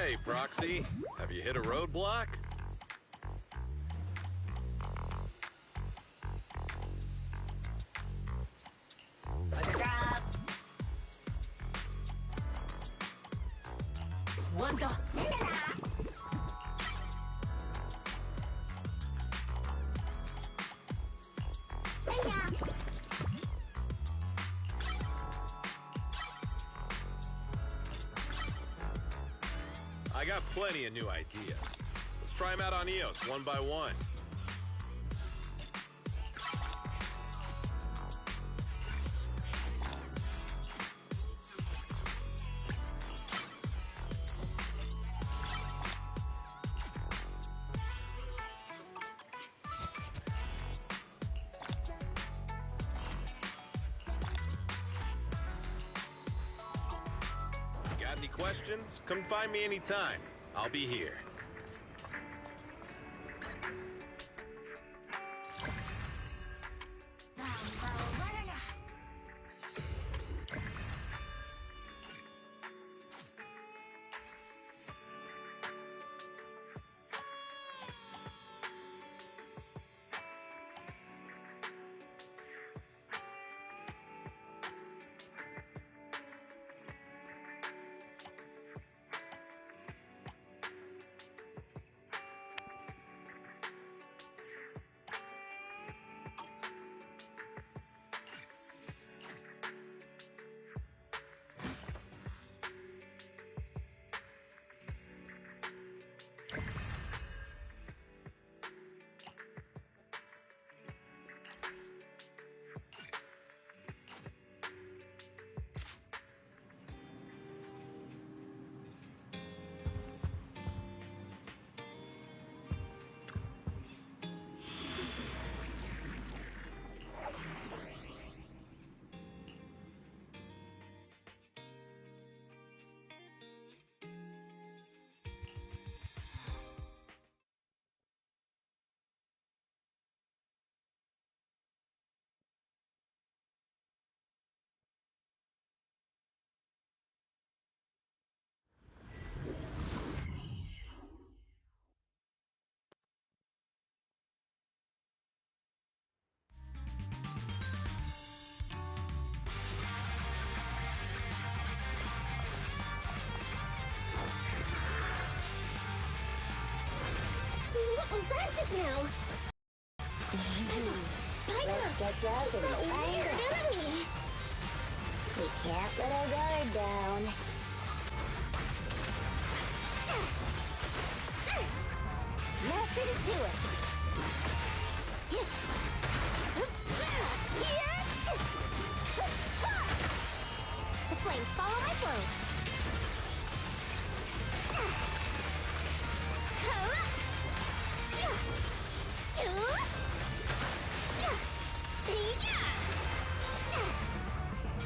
Hey, Proxy. Have you hit a roadblock? I got plenty of new ideas. Let's try them out on EOS one by one. Got any questions? Come find me anytime. I'll be here. What was that just now? Let's catch up and Weird enemy! we can't let our guard down. Nothing to it. The flames follow my flow.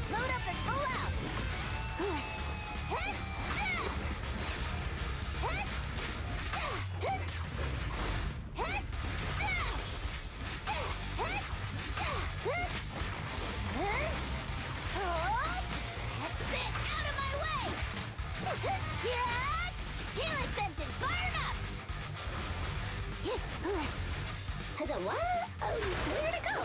Load up and pull out. Get out of my way! Healing sentence, fire up! Has a what? Where to go?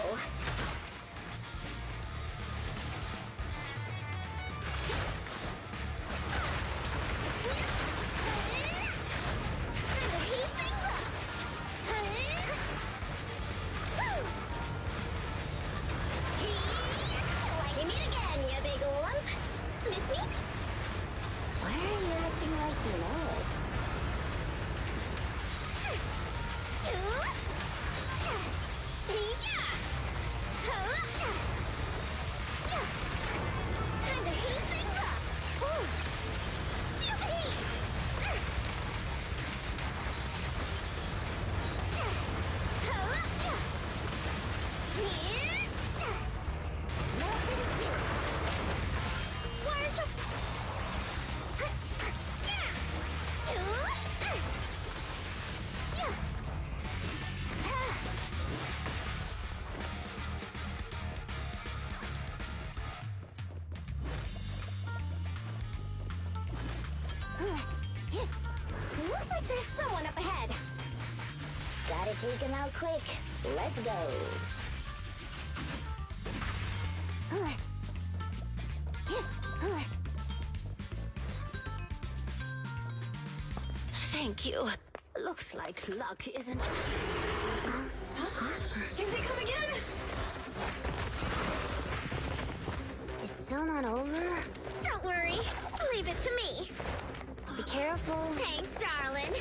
Heat things up! Lighting me again, you big lump. Miss me? Why are you acting like you know it? Shoot! Yeah! There's someone up ahead. Gotta take him out quick. Let's go. Thank you. Looks like luck isn't... Here they come again! It's still not over? Don't worry. Leave it to me. Be careful. Thanks, darling.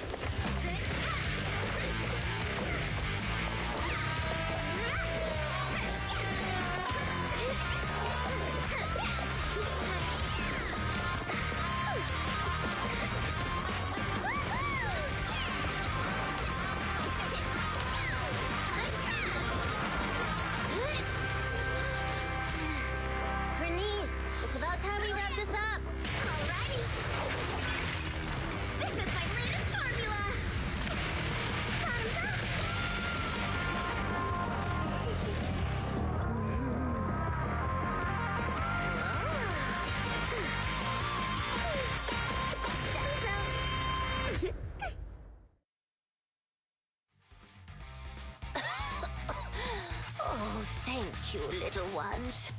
Bernice, it's about time we wrap this up. Alrighty. This is my latest formula. Thumbs up. Thumbs up. Oh, thank you, little ones.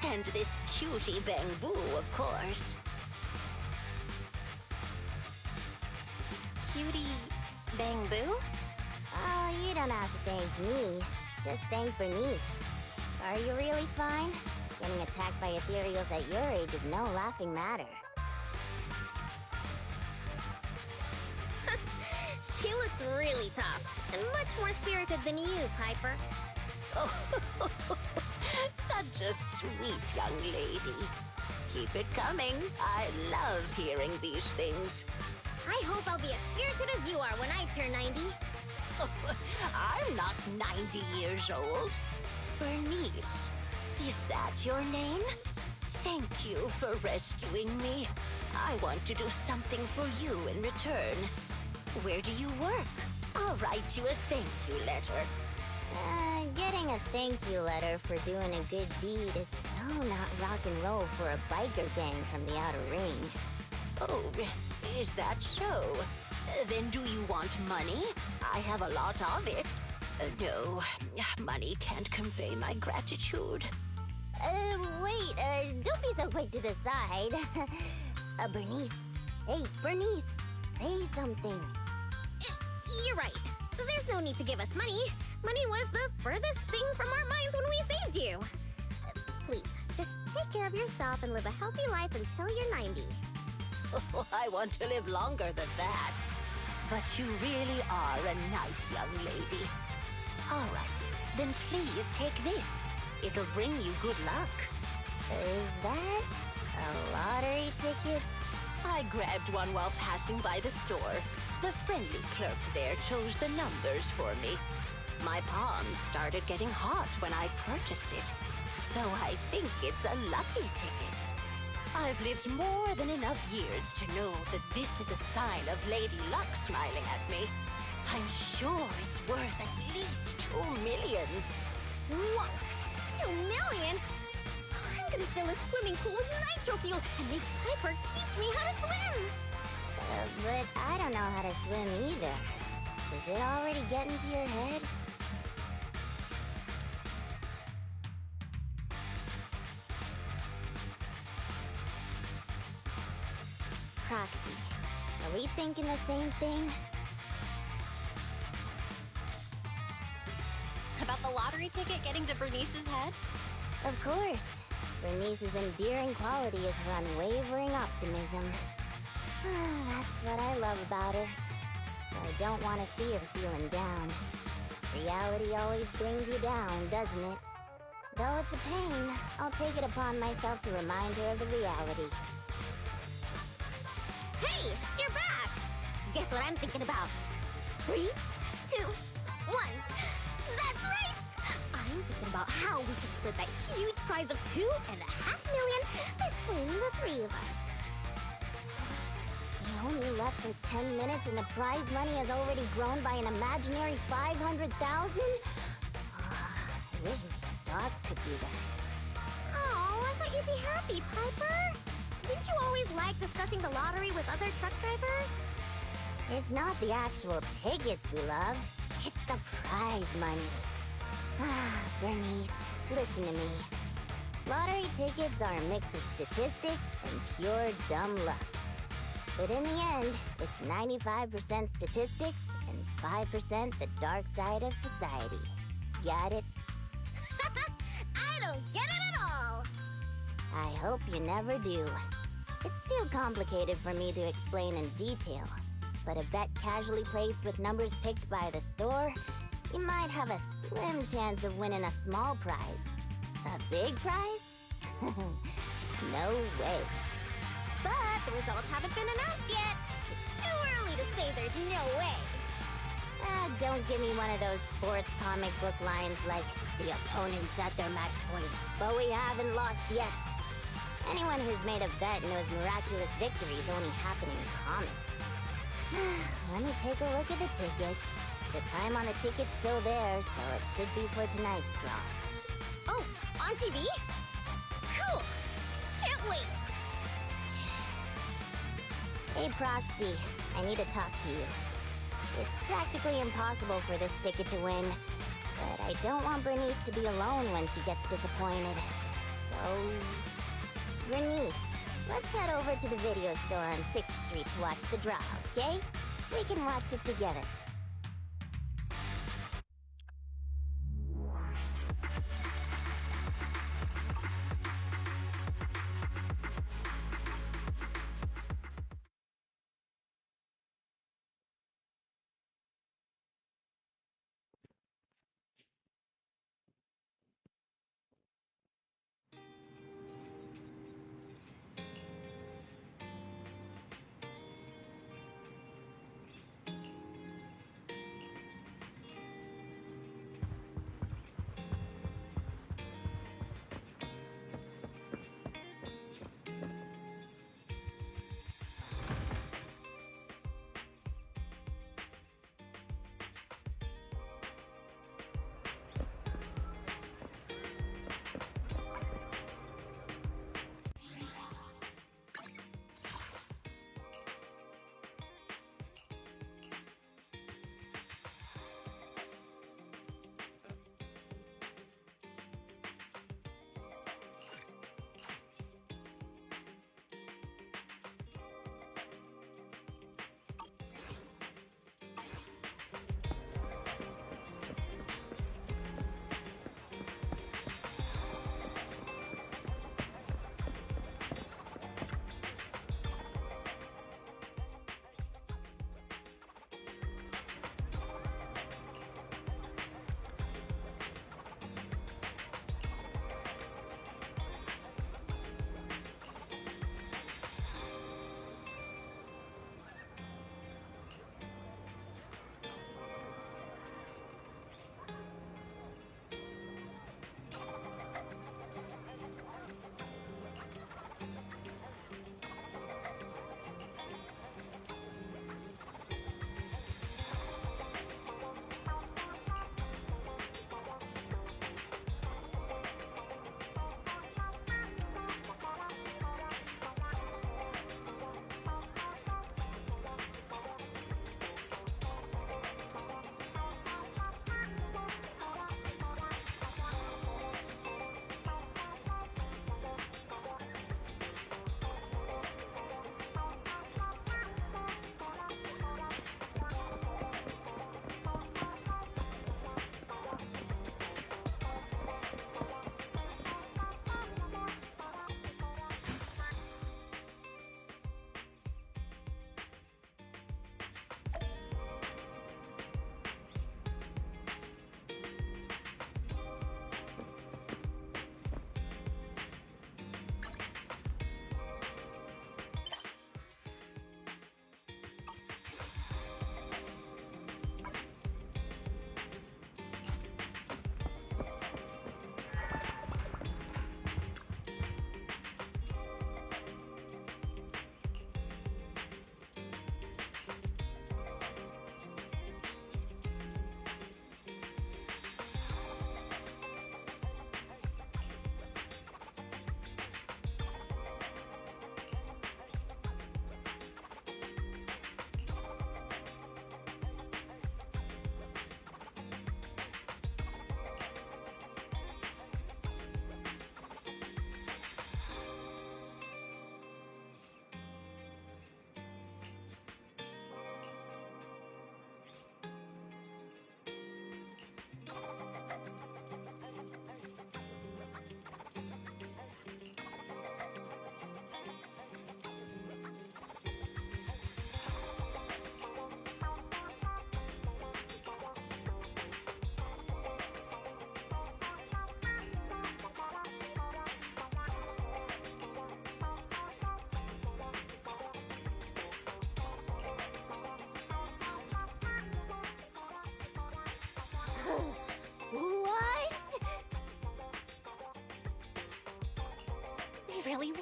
And this cutie Bang Boo, of course. Cutie Bang Boo? Oh, you don't have to thank me. Just thank Bernice. Are you really fine? Getting attacked by ethereals at your age is no laughing matter. She looks really tough and much more spirited than you, Piper. Oh, such a sweet young lady. Keep it coming. I love hearing these things. I hope I'll be as spirited as you are when I turn 90. I'm not 90 years old. Bernice, is that your name? Thank you for rescuing me. I want to do something for you in return. Where do you work? I'll write you a thank you letter. Getting a thank you letter for doing a good deed is so not rock and roll for a biker gang from the outer ring. Oh, is that so? Then do you want money? I have a lot of it. No, money can't convey my gratitude. Wait, don't be so quick to decide. Bernice. Hey, Bernice, say something. You're right. There's no need to give us money. Money was the furthest thing from our minds when we saved you. Please, just take care of yourself and live a healthy life until you're 90. Oh, I want to live longer than that. But you really are a nice young lady. All right, then please take this. It'll bring you good luck. Is that a lottery ticket? I grabbed one while passing by the store. The friendly clerk there chose the numbers for me. My palms started getting hot when I purchased it, so I think it's a lucky ticket. I've lived more than enough years to know that this is a sign of Lady Luck smiling at me. I'm sure it's worth at least 2 million. Whoa! 2 million? I'm gonna fill a swimming pool with nitro fuel and make Piper teach me how to swim! But I don't know how to swim either. Does it already get into your head? Proxy, are we thinking the same thing? About the lottery ticket getting to Bernice's head? Of course. Bernice's endearing quality is her unwavering optimism. That's what I love about her. So I don't want to see her feeling down. Reality always brings you down, doesn't it? Though it's a pain, I'll take it upon myself to remind her of the reality. Hey, you're back! Guess what I'm thinking about? 3, 2, 1. That's right! I'm thinking about how we should split that huge prize of $2.5 million between the 3 of us. We only left for 10 minutes and the prize money has already grown by an imaginary 500,000? I wish my stocks could do that. Oh, I thought you'd be happy, Piper. Didn't you always like discussing the lottery with other truck drivers? It's not the actual tickets we love, it's the prize money. Ah, Bernice, listen to me. Lottery tickets are a mix of statistics and pure dumb luck. But in the end, it's 95% statistics and 5% the dark side of society. Got it? I don't get it at all! I hope you never do. It's too complicated for me to explain in detail. But a bet casually placed with numbers picked by the store, you might have a slim chance of winning a small prize. A big prize? No way. But the results haven't been announced yet. It's too early to say there's no way. Don't give me one of those sports comic book lines like, the opponent's at their match point, but we haven't lost yet. Anyone who's made a bet knows miraculous victories only happen in comics. Let me take a look at the ticket. The time on the ticket's still there, so it should be for tonight's draw. Oh, on TV? Cool! Can't wait! Hey, Proxy, I need to talk to you. It's practically impossible for this ticket to win, but I don't want Bernice to be alone when she gets disappointed. So... Bernice, let's head over to the video store on 6th Street to watch the draw, okay? We can watch it together.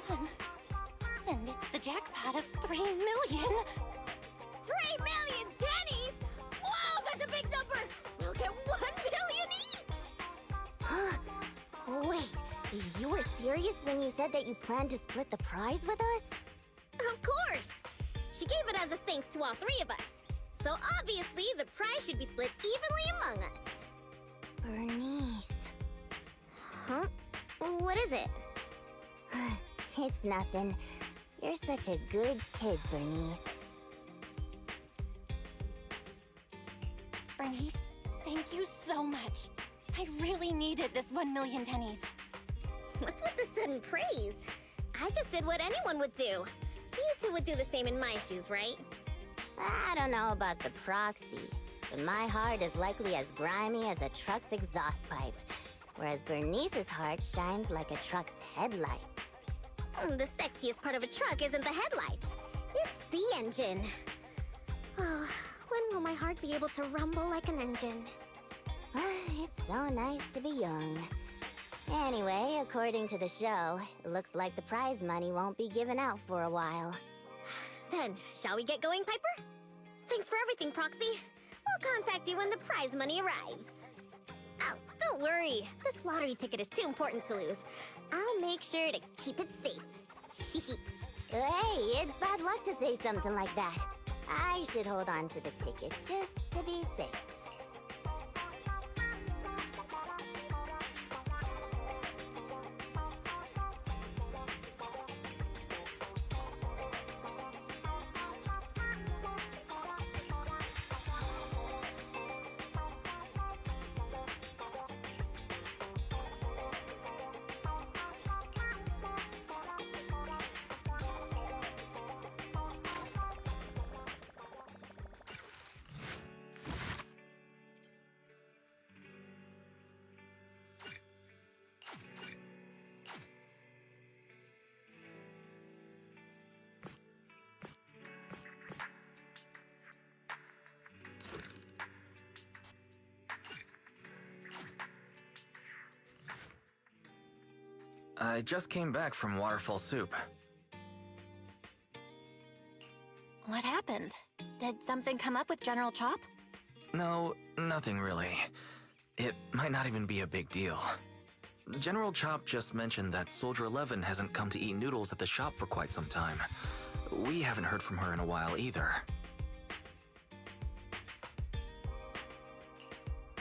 7. And it's the jackpot of 3 million. 3 million pennies? Whoa, that's a big number! We'll get 1 million each! Huh? Wait, you were serious when you said that you planned to split the prize with us? Of course! She gave it as a thanks to all 3 of us. So obviously, the prize should be split evenly among us. Bernice. Huh? What is it? It's nothing. You're such a good kid, Bernice. Bernice, thank you so much. I really needed this 1 million pennies. What's with the sudden praise? I just did what anyone would do. You two would do the same in my shoes, right? I don't know about the proxy, but my heart is likely as grimy as a truck's exhaust pipe, whereas Bernice's heart shines like a truck's headlights. The sexiest part of a truck isn't the headlights. It's the engine. Oh, when will my heart be able to rumble like an engine? It's so nice to be young. Anyway, according to the show, it looks like the prize money won't be given out for a while. Then, shall we get going, Piper? Thanks for everything, Proxy. We'll contact you when the prize money arrives. Oh, don't worry. This lottery ticket is too important to lose. I'll make sure to keep it safe. Hey, it's bad luck to say something like that. I should hold on to the ticket just to be safe. I just came back from Waterfall Soup. What happened? Did something come up with General Chop? No, nothing really. It might not even be a big deal. General Chop just mentioned that Soldier 11 hasn't come to eat noodles at the shop for quite some time. We haven't heard from her in a while either.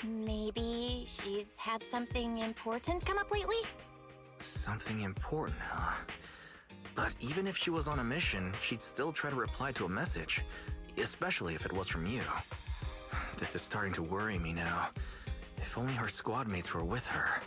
Maybe she's had something important come up lately? Something important, huh? But even if she was on a mission, she'd still try to reply to a message, especially if it was from you. This is starting to worry me now. If only her squad mates were with her.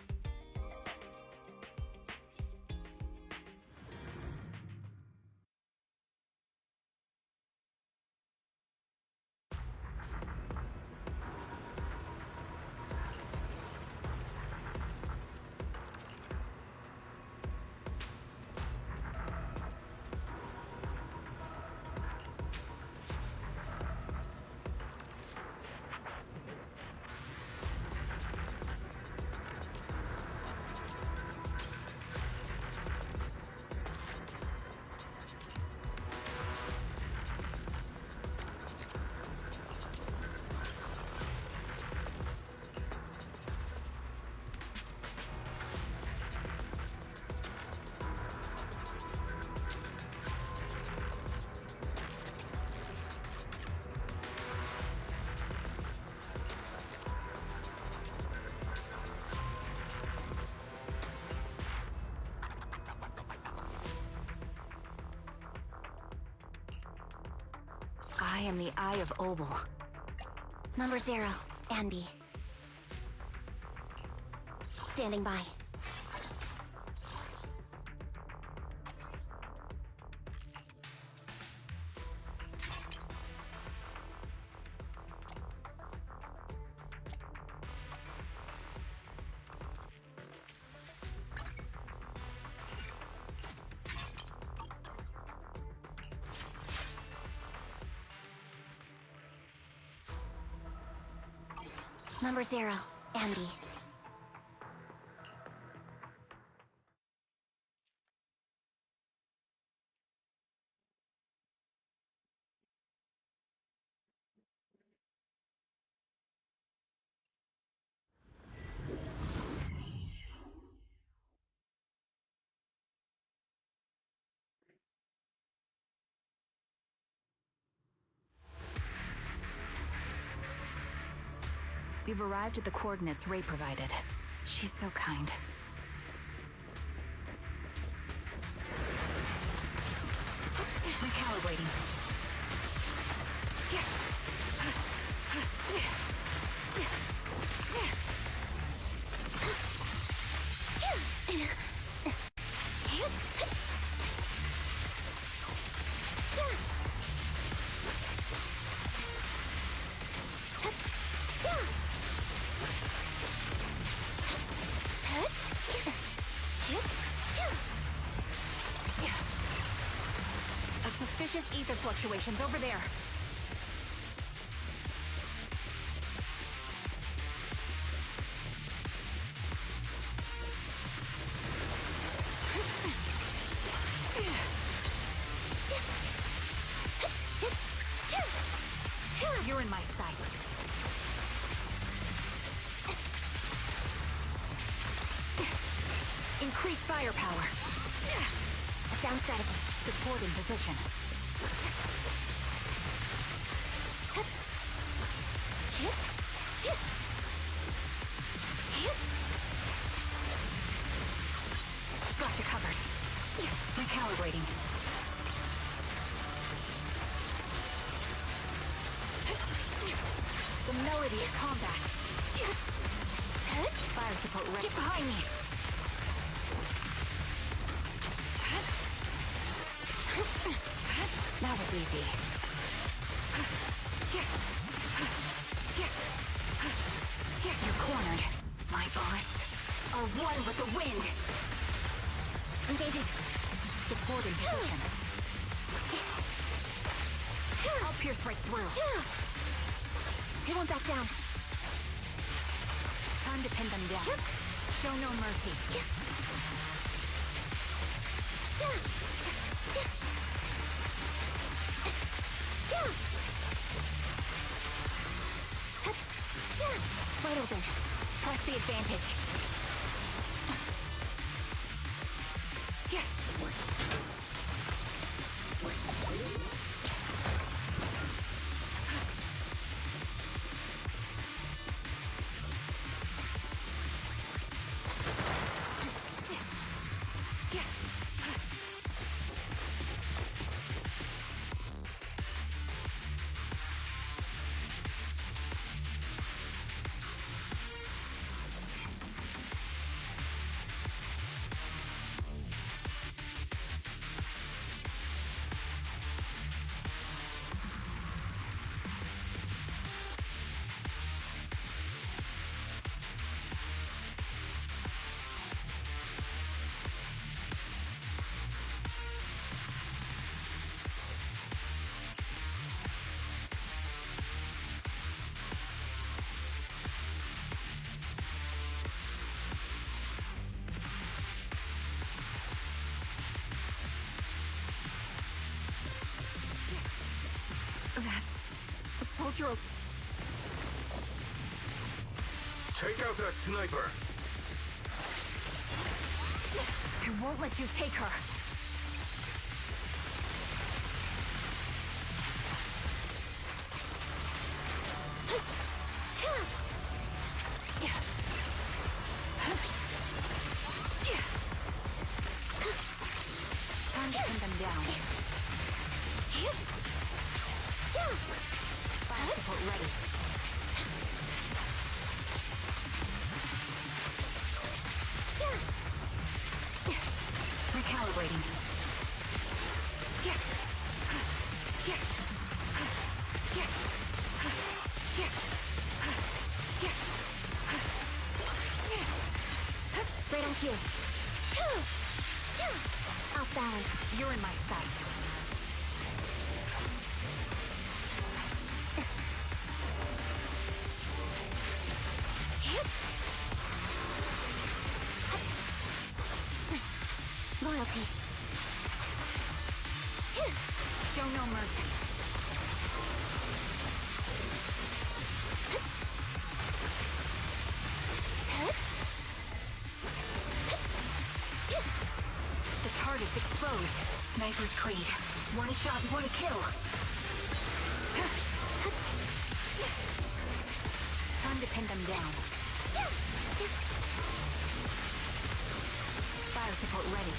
I am the Eye of Obel. Number 0, S-ANBY. Standing by. Number 0, S-ANBY. We've arrived at the coordinates Ray provided. She's so kind. Recalibrating. Suspicious ether fluctuations over there. You're in my sights. Increase firepower. Sound strategy. Support in position. Got you covered. Recalibrating. The melody of combat. Fire support ready. Get behind me. That was easy. You're cornered. My bullets are one with the wind. Engaging. Support in position. I'll pierce right through. He won't back down. Time to pin them down. Show no mercy. Wide open. Press the advantage. That's a soldier. Take out that sniper. I won't let you take her. Time to pin them down. Fire support ready. Recalibrating. Right on cue. Off balance. You're in my sights. Loyalty. Show no mercy. The target's exposed. Sniper's creed. One shot, one kill. Time Time to pin them down. Fire support ready.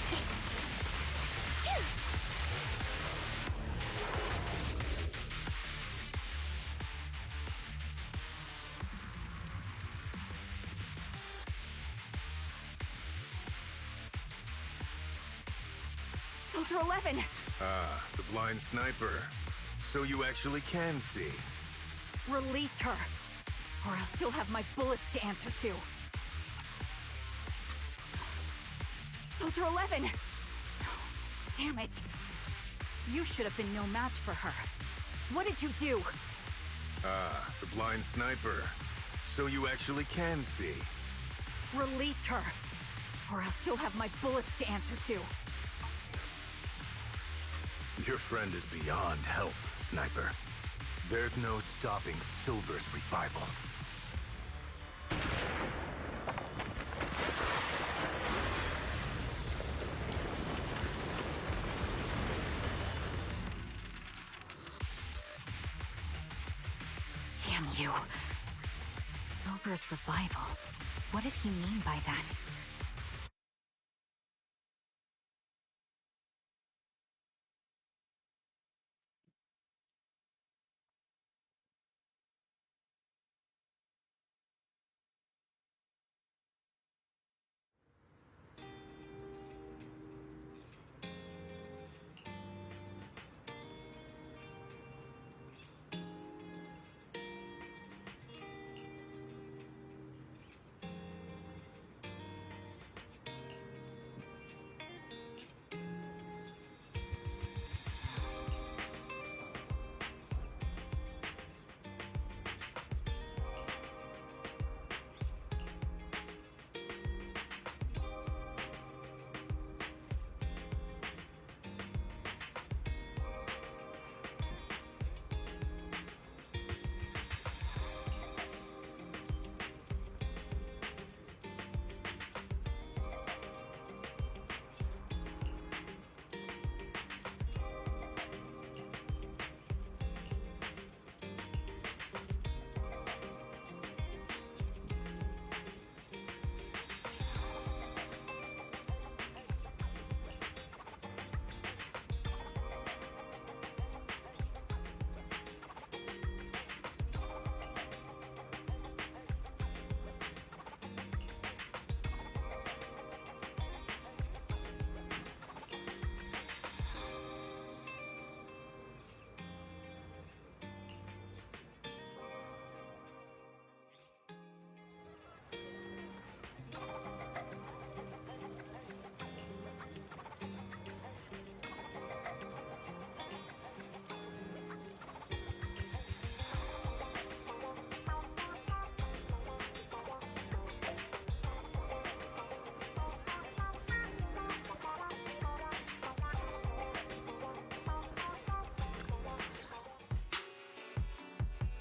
Soldier 11! Ah, the blind sniper. So you actually can see. Release her, or else you'll have my bullets to answer to. Soldier 11! Damn it! You should have been no match for her. What did you do? Ah, the blind sniper. So you actually can see. Release her, or else you'll have my bullets to answer to. Your friend is beyond help, Sniper. There's no stopping Silver's revival. Damn you. Silver's revival. What did he mean by that?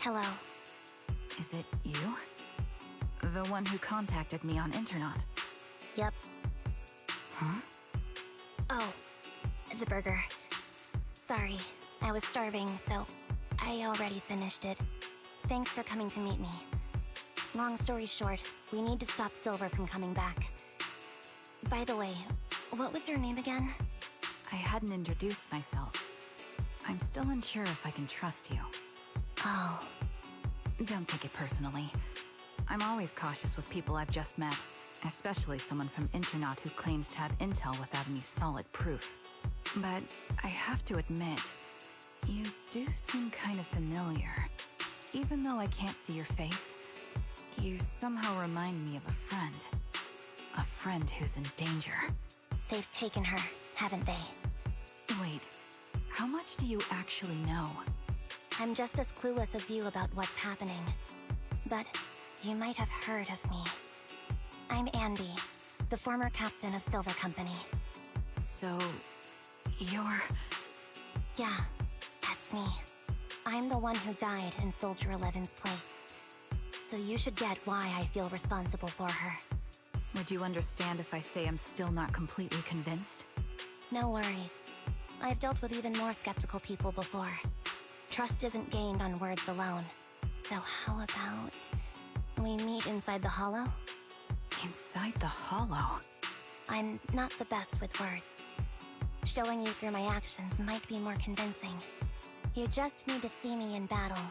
Hello. Is it you? The one who contacted me on Internet? Yep. Huh? Oh, the burger. Sorry, I was starving, so I already finished it. Thanks for coming to meet me. Long story short, we need to stop Silver from coming back. By the way, what was your name again? I hadn't introduced myself. I'm still unsure if I can trust you. Oh. Don't take it personally. I'm always cautious with people I've just met, especially someone from Internet who claims to have intel without any solid proof. But I have to admit, you do seem kind of familiar. Even though I can't see your face, you somehow remind me of a friend. A friend who's in danger. They've taken her, haven't they? Wait, how much do you actually know? I'm just as clueless as you about what's happening. But you might have heard of me. I'm S-ANBY, the former captain of Silver Company. So, you're... Yeah, that's me. I'm the one who died in Soldier 11's place. So you should get why I feel responsible for her. Would you understand if I say I'm still not completely convinced? No worries. I've dealt with even more skeptical people before. Trust isn't gained on words alone. So how about We meet inside the hollow? Inside the hollow? I'm not the best with words. Showing you through my actions might be more convincing. You just need to see me in battle.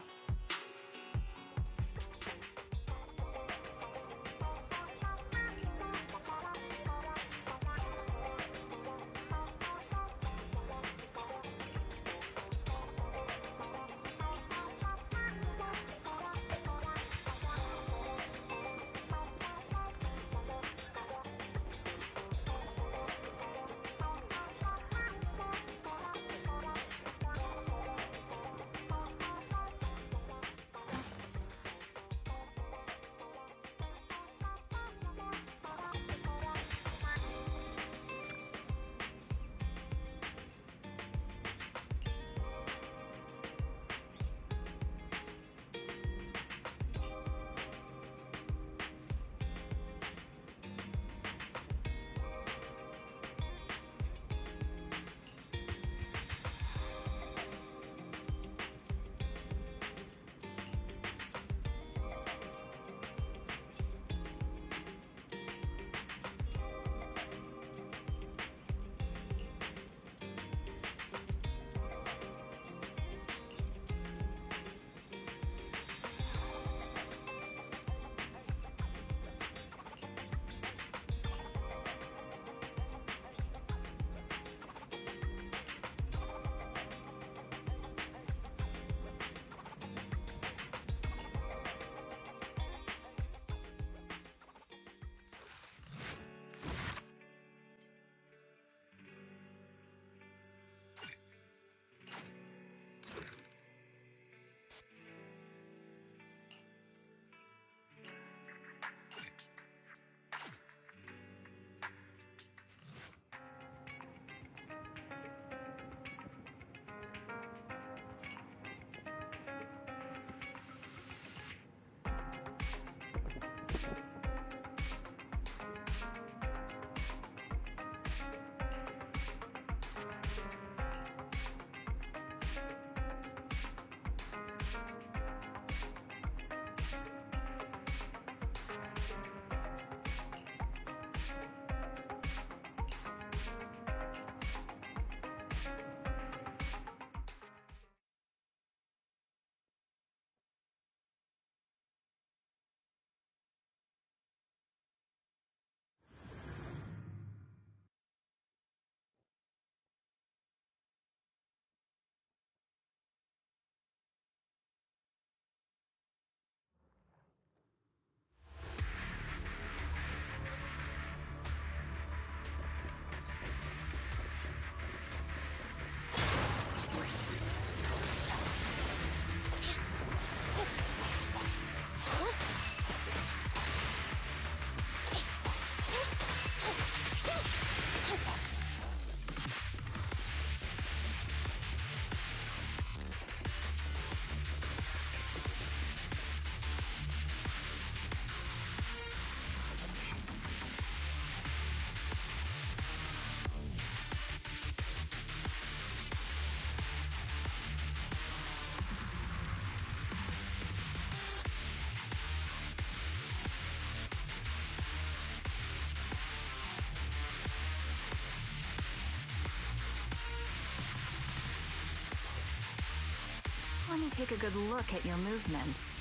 Let me take a good look at your movements.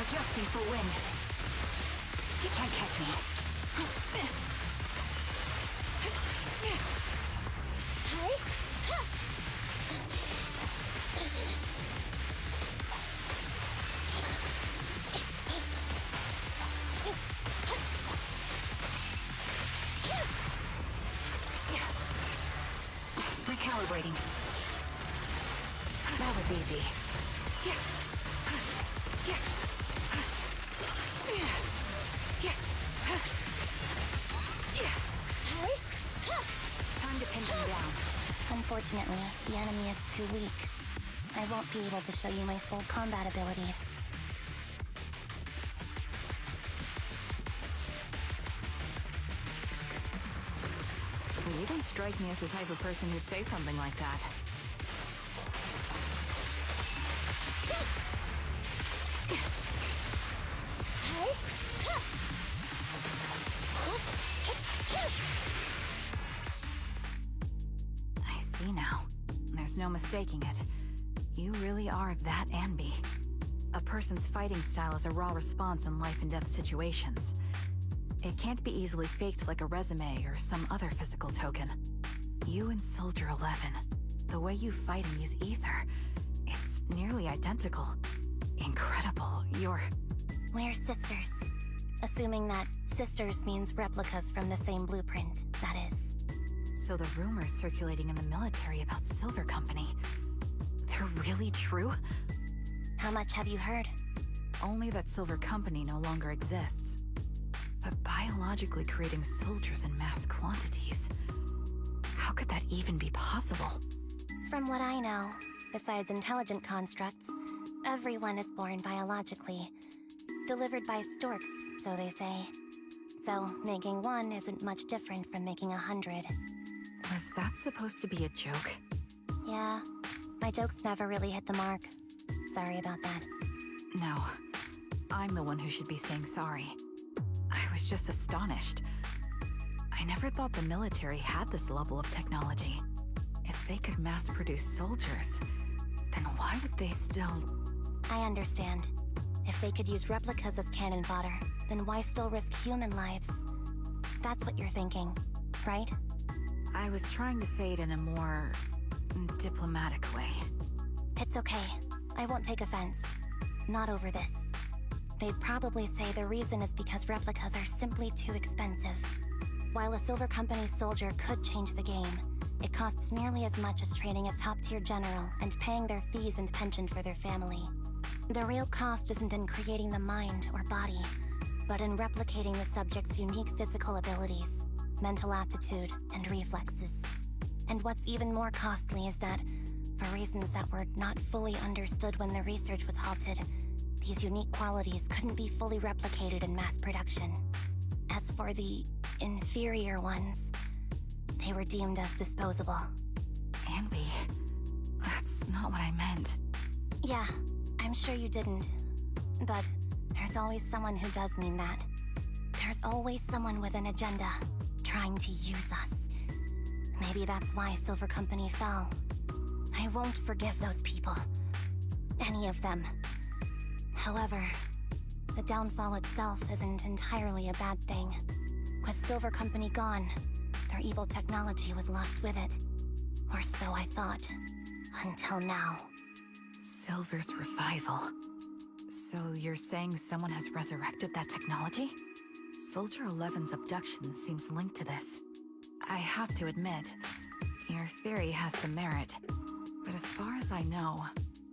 Adjusting for wind. You can't catch me. Recalibrating. That was easy. Time to pin them down. Unfortunately, the enemy is too weak. I won't be able to show you my full combat abilities. You don't strike me as the type of person who'd say something like that. There's no mistaking it. You really are that S-ANBY. A person's fighting style is a raw response in life and death situations. It can't be easily faked like a resume or some other physical token. You and Soldier 11, the way you fight and use ether, it's nearly identical. Incredible. We're sisters. Assuming that sisters means replicas from the same blueprint, that is. So the rumors circulating in the military about Silver Company, they're really true? How much have you heard? Only that Silver Company no longer exists. But biologically creating soldiers in mass quantities, how could that even be possible? From what I know, besides intelligent constructs, everyone is born biologically. Delivered by storks, so they say. So, making one isn't much different from making 100. Was that supposed to be a joke? Yeah, my jokes never really hit the mark. Sorry about that. No, I'm the one who should be saying sorry. I was just astonished. I never thought the military had this level of technology. If they could mass-produce soldiers, then why would they still... I understand. If they could use replicas as cannon fodder, then why still risk human lives? That's what you're thinking, right? I was trying to say it in a more... diplomatic way. It's okay. I won't take offense. Not over this. They'd probably say the reason is because replicas are simply too expensive. While a Silver Company soldier could change the game, it costs nearly as much as training a top-tier general and paying their fees and pension for their family. The real cost isn't in creating the mind or body, but in replicating the subject's unique physical abilities, mental aptitude, and reflexes. And what's even more costly is that, for reasons that were not fully understood when the research was halted, these unique qualities couldn't be fully replicated in mass production. As for the inferior ones, they were deemed as disposable. S-ANBY, that's not what I meant. Yeah, I'm sure you didn't. But there's always someone who does mean that. There's always someone with an agenda, trying to use us. Maybe that's why Silver Company fell. I won't forgive those people. Any of them. However, the downfall itself isn't entirely a bad thing. With Silver Company gone, their evil technology was lost with it. Or so I thought. Until now. Silver's revival. So you're saying someone has resurrected that technology? Soldier 11's abduction seems linked to this. I have to admit, your theory has some merit. But as far as I know,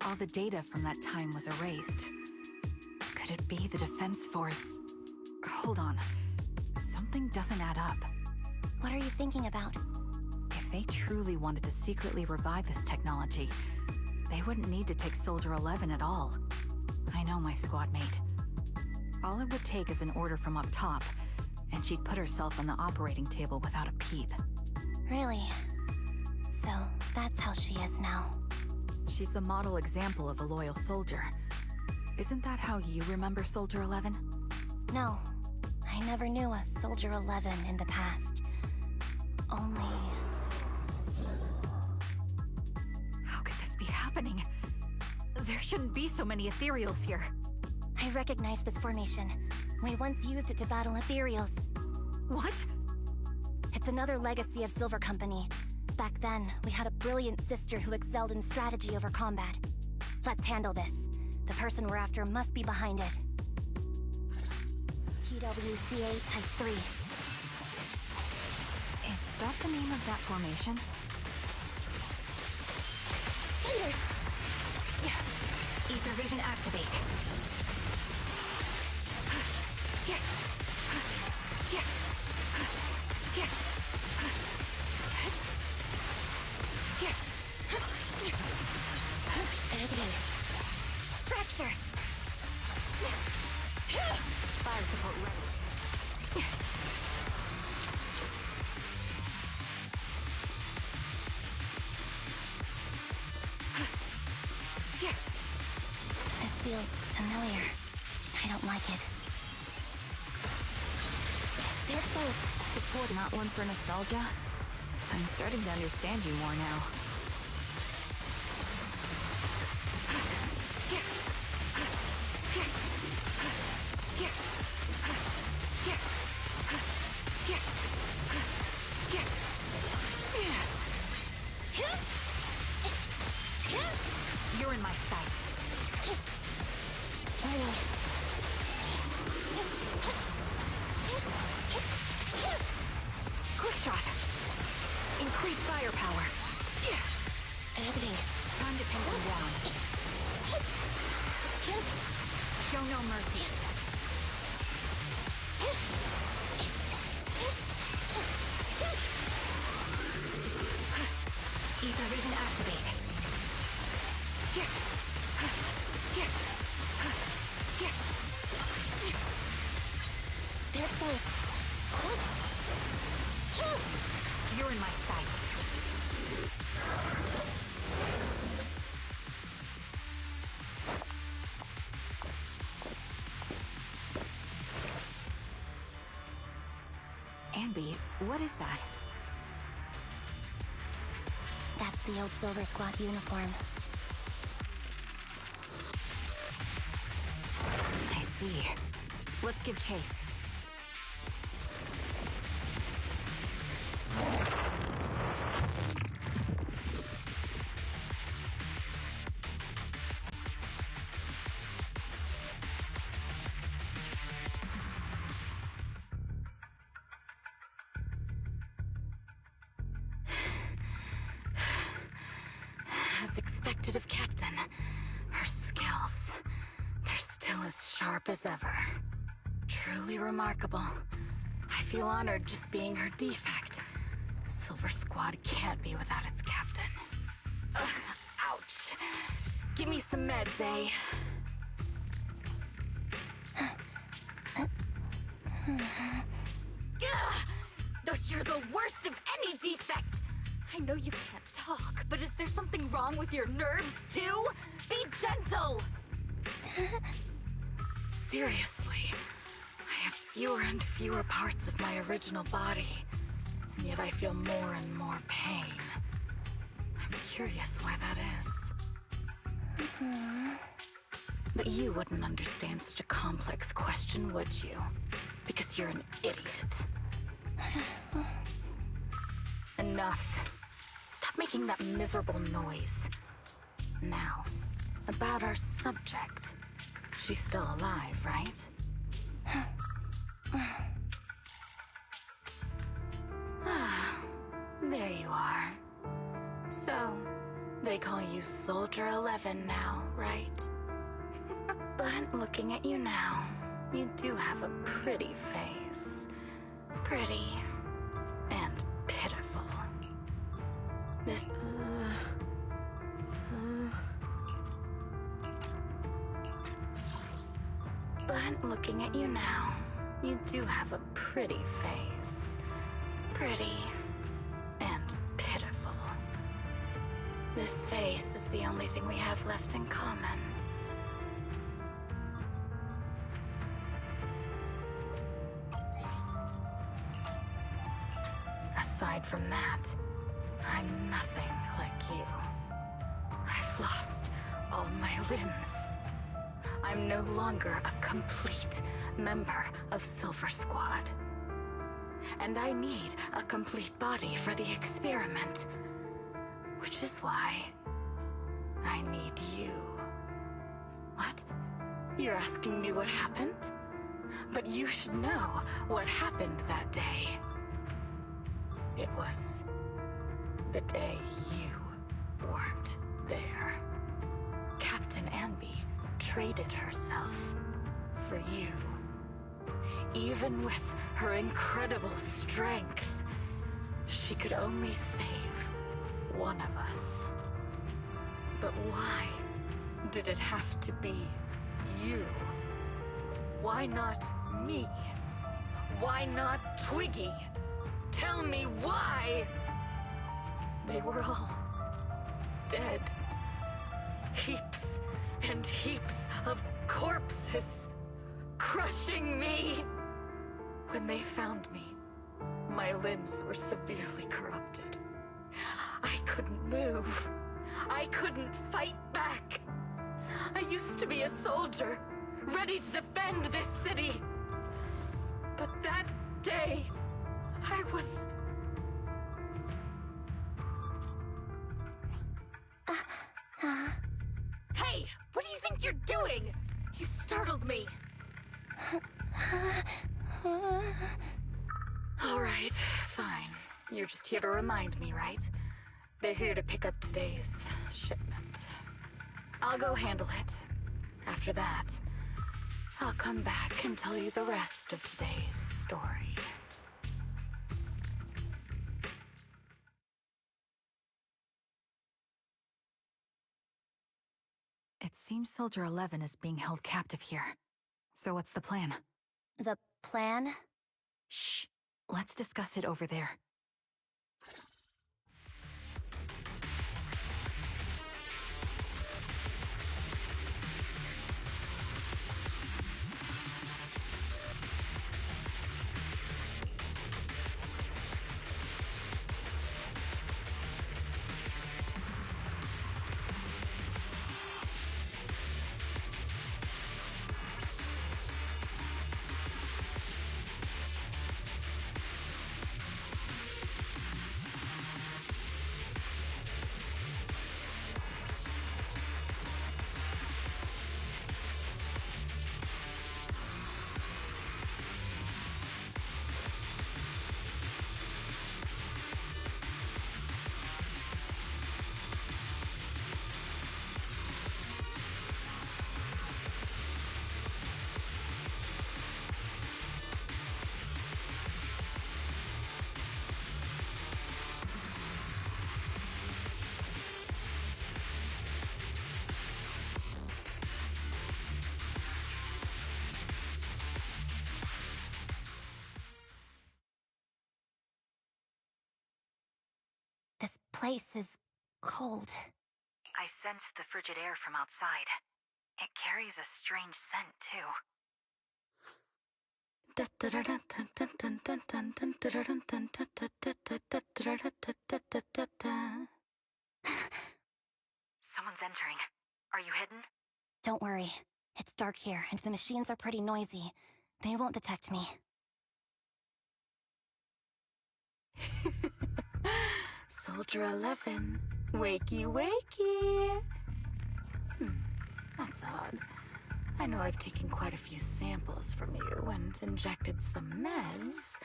all the data from that time was erased. Could it be the Defense Force? Hold on. Something doesn't add up. What are you thinking about? If they truly wanted to secretly revive this technology, they wouldn't need to take Soldier 11 at all. I know my squad mate. All it would take is an order from up top, and she'd put herself on the operating table without a peep. Really? So, that's how she is now. She's the model example of a loyal soldier. Isn't that how you remember Soldier 11? No, I never knew a Soldier 11 in the past. Only... How could this be happening? There shouldn't be so many ethereals here. I recognize this formation. We once used it to battle ethereals. What? It's another legacy of Silver Company. Back then, we had a brilliant sister who excelled in strategy over combat. Let's handle this. The person we're after must be behind it. TWCA Type 3. Is that the name of that formation? Thunder! Ether vision activate. Fracture! Fire support ready. This feels familiar. I don't like it. They're exposed. Support not one for nostalgia? I'm starting to understand you more now. You're in my sights. Quick shot. Increase firepower. Editing. Time to pin them down. Show no mercy. Ether vision activate. There's those. You're in my sights. S-ANBY, what is that? That's the old Silver Squad uniform. I see. Let's give chase. As expected of Captain, her skills, they're still as sharp as ever. Truly remarkable. I feel honored just being her defect. Silver Squad can't be without its captain. Ouch. Give me some meds, eh? You're the worst of any defect! I know you can't talk, but is there something wrong with your nerves, too? Be gentle! Seriously, I have fewer and fewer parts of my original body, and yet I feel more and more pain. I'm curious why that is. But you wouldn't understand such a complex question, would you? Because you're an idiot. Enough. Stop making that miserable noise. Now, about our subject. She's still alive, right? There you are. So, they call you Soldier 11 now, right? But looking at you now, you do have a pretty face. Pretty and pitiful. This... But looking at you now, you do have a pretty face. Pretty and pitiful. This face is the only thing we have left in common. Aside from that, I'm nothing like you. I've lost all my limbs. I'm no longer a complete member of Silver Squad. And I need a complete body for the experiment. Which is why I need you. What? You're asking me what happened? But you should know what happened that day. It was the day you weren't there. Captain S-ANBY traded herself for you. Even with her incredible strength, she could only save one of us. But why did it have to be you? Why not me? Why not Twiggy? Tell me why! They were all dead. Heaps and heaps of corpses crushing me. When they found me, my limbs were severely corrupted. I couldn't move. I couldn't fight back. I used to be a soldier, ready to defend this city. But that day, I was... Hey! What do you think you're doing? You startled me. Alright, fine. You're just here to remind me, right? They're here to pick up today's shipment. I'll go handle it. After that, I'll come back and tell you the rest of today's story. It seems Soldier 11 is being held captive here. So what's the plan? The plan? Shh. Let's discuss it over there. This place is cold. I sensed the frigid air from outside. It carries a strange scent, too. Someone's entering. Are you hidden? Don't worry. It's dark here, and the machines are pretty noisy. They won't detect me. Soldier 11, wakey wakey! That's odd. I know I've taken quite a few samples from you and injected some meds,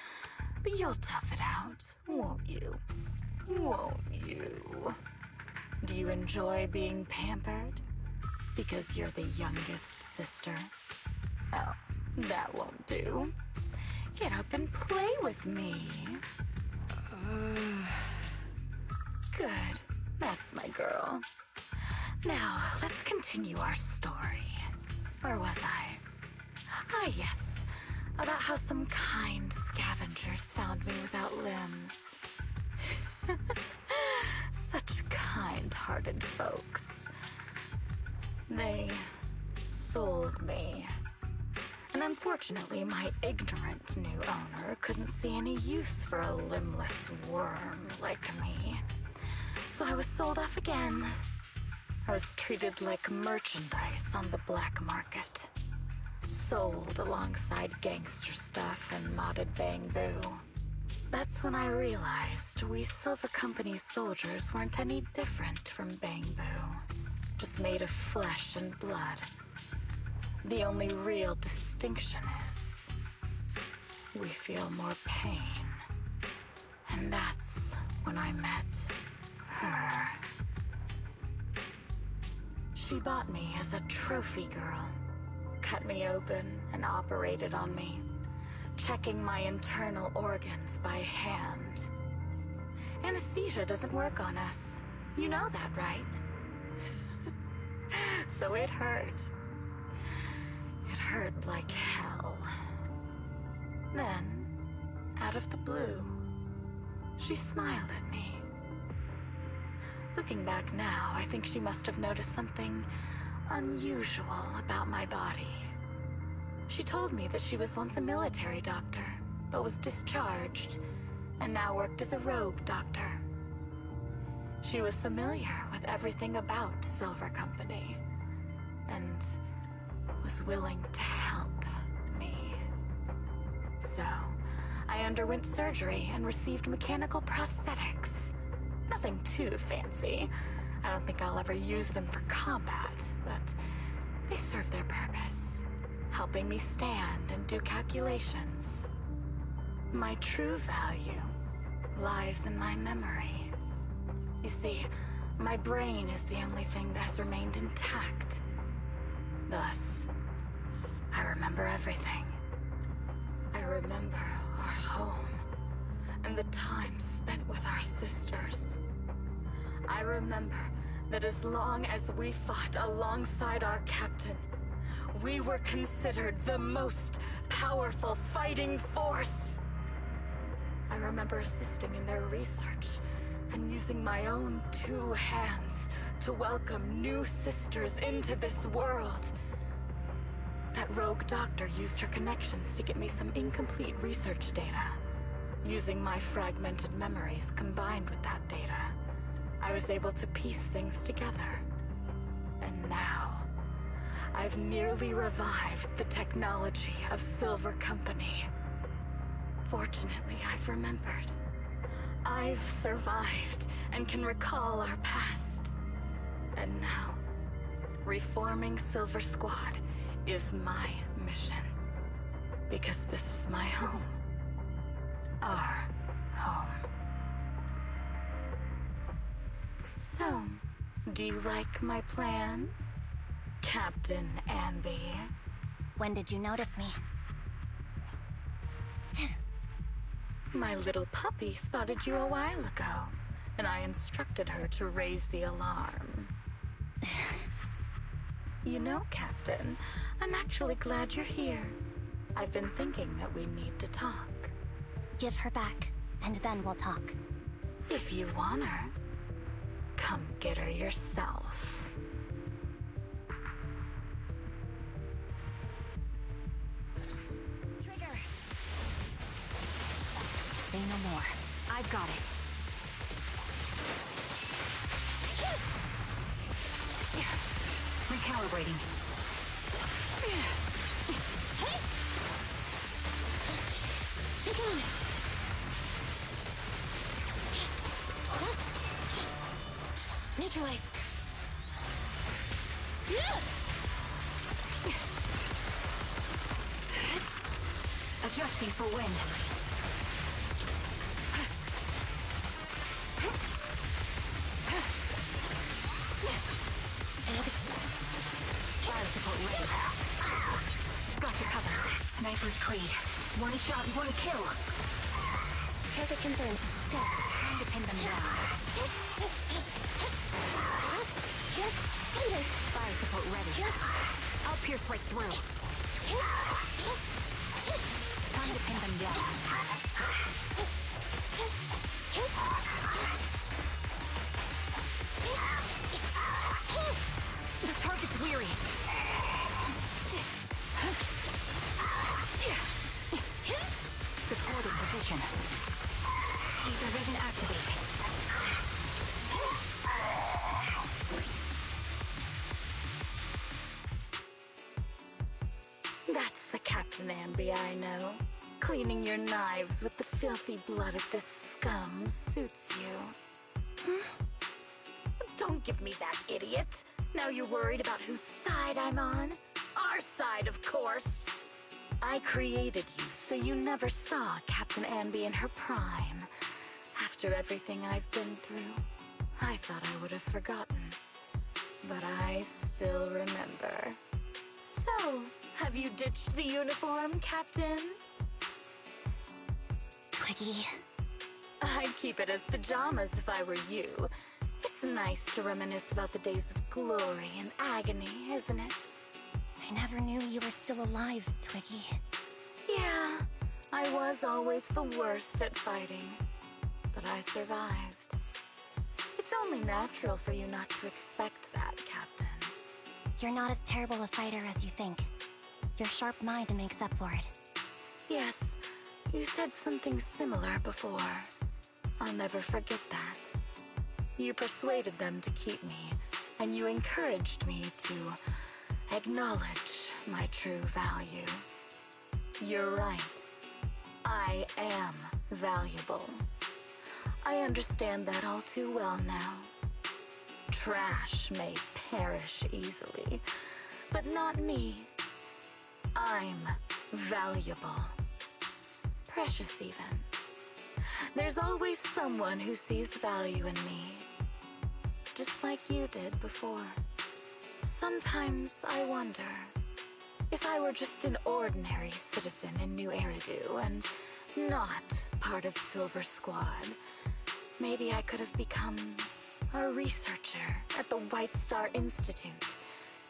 but you'll tough it out, won't you? Won't you? Do you enjoy being pampered? Because you're the youngest sister? Oh, that won't do. Get up and play with me. Good. That's my girl. Now, let's continue our story. Where was I? Ah, yes. About how some kind scavengers found me without limbs. Such kind-hearted folks. They sold me. And unfortunately, my ignorant new owner couldn't see any use for a limbless worm like me. So I was sold off again. I was treated like merchandise on the black market. Sold alongside gangster stuff and modded bamboo. That's when I realized we Silver Company soldiers weren't any different from bamboo. Just made of flesh and blood. The only real distinction is we feel more pain. And that's when I met her. She bought me as a trophy girl, cut me open and operated on me, checking my internal organs by hand. Anesthesia doesn't work on us. You know that, right? So it hurt. It hurt like hell. Then, out of the blue, she smiled at me. Looking back now, I think she must have noticed something unusual about my body. She told me that she was once a military doctor, but was discharged, and now worked as a rogue doctor. She was familiar with everything about Silver Company, and was willing to help me. So, I underwent surgery and received mechanical prosthetics. Nothing too fancy. I don't think I'll ever use them for combat, but they serve their purpose, helping me stand and do calculations. My true value lies in my memory. You see, my brain is the only thing that has remained intact. Thus, I remember everything. I remember our home and the time spent with our sisters. I remember that as long as we fought alongside our captain, we were considered the most powerful fighting force. I remember assisting in their research and using my own 2 hands to welcome new sisters into this world. That rogue doctor used her connections to get me some incomplete research data. Using my fragmented memories combined with that data, I was able to piece things together. And now, I've nearly revived the technology of Silver Company. Fortunately, I've remembered. I've survived and can recall our past. And now, reforming Silver Squad is my mission. Because this is my home. Our home. So, do you like my plan, Captain S-ANBY? When did you notice me? My little puppy spotted you a while ago, and I instructed her to raise the alarm. You know, Captain, I'm actually glad you're here. I've been thinking that we need to talk. Give her back, and then we'll talk. If you want her, come get her yourself. Trigger! Say no more. I've got it. Recalibrating. Neutralize. Adjusting for wind. Fire support ready. Got your cover. Sniper's Creed. One shot, one kill. Target confirmed. Time to pin them down. Fire support ready. I'll pierce right through. Time to pin them down. The target's weary. Supported position. Ether vision activate. That's the Captain S-ANBY I know. Cleaning your knives with the filthy blood of this scum suits you. Don't give me that, idiot. Now you're worried about whose side I'm on? Our side, of course. I created you so you never saw Captain S-ANBY in her prime. After everything I've been through, I thought I would have forgotten. But I still remember. So, have you ditched the uniform, Captain? Twiggy. I'd keep it as pajamas if I were you. It's nice to reminisce about the days of glory and agony, isn't it? I never knew you were still alive, Twiggy. Yeah, I was always the worst at fighting. But I survived. It's only natural for you not to expect that, Captain. You're not as terrible a fighter as you think. Your sharp mind makes up for it. Yes, you said something similar before. I'll never forget that. You persuaded them to keep me, and you encouraged me to acknowledge my true value. You're right. I am valuable. I understand that all too well now. Trash may perish easily, but not me. I'm valuable. Precious even. There's always someone who sees value in me. Just like you did before. Sometimes I wonder if I were just an ordinary citizen in New Eridu and not part of Silver Squad, maybe I could have become a researcher at the White Star Institute,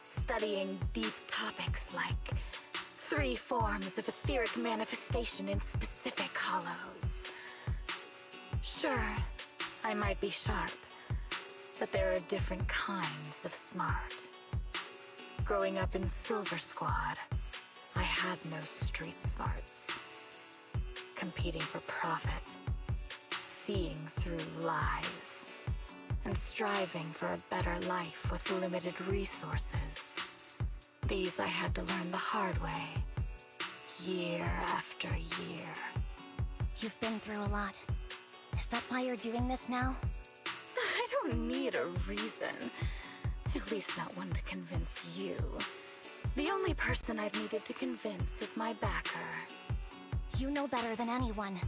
studying deep topics like 3 forms of etheric manifestation in specific hollows. Sure, I might be sharp, but there are different kinds of smart. Growing up in Silver Squad, I had no street smarts. Competing for profit, seeing through lies, and striving for a better life with limited resources. These I had to learn the hard way, year after year. You've been through a lot. Is that why you're doing this now? I don't need a reason. At least not one to convince you. The only person I've needed to convince is my backer. You know better than anyone.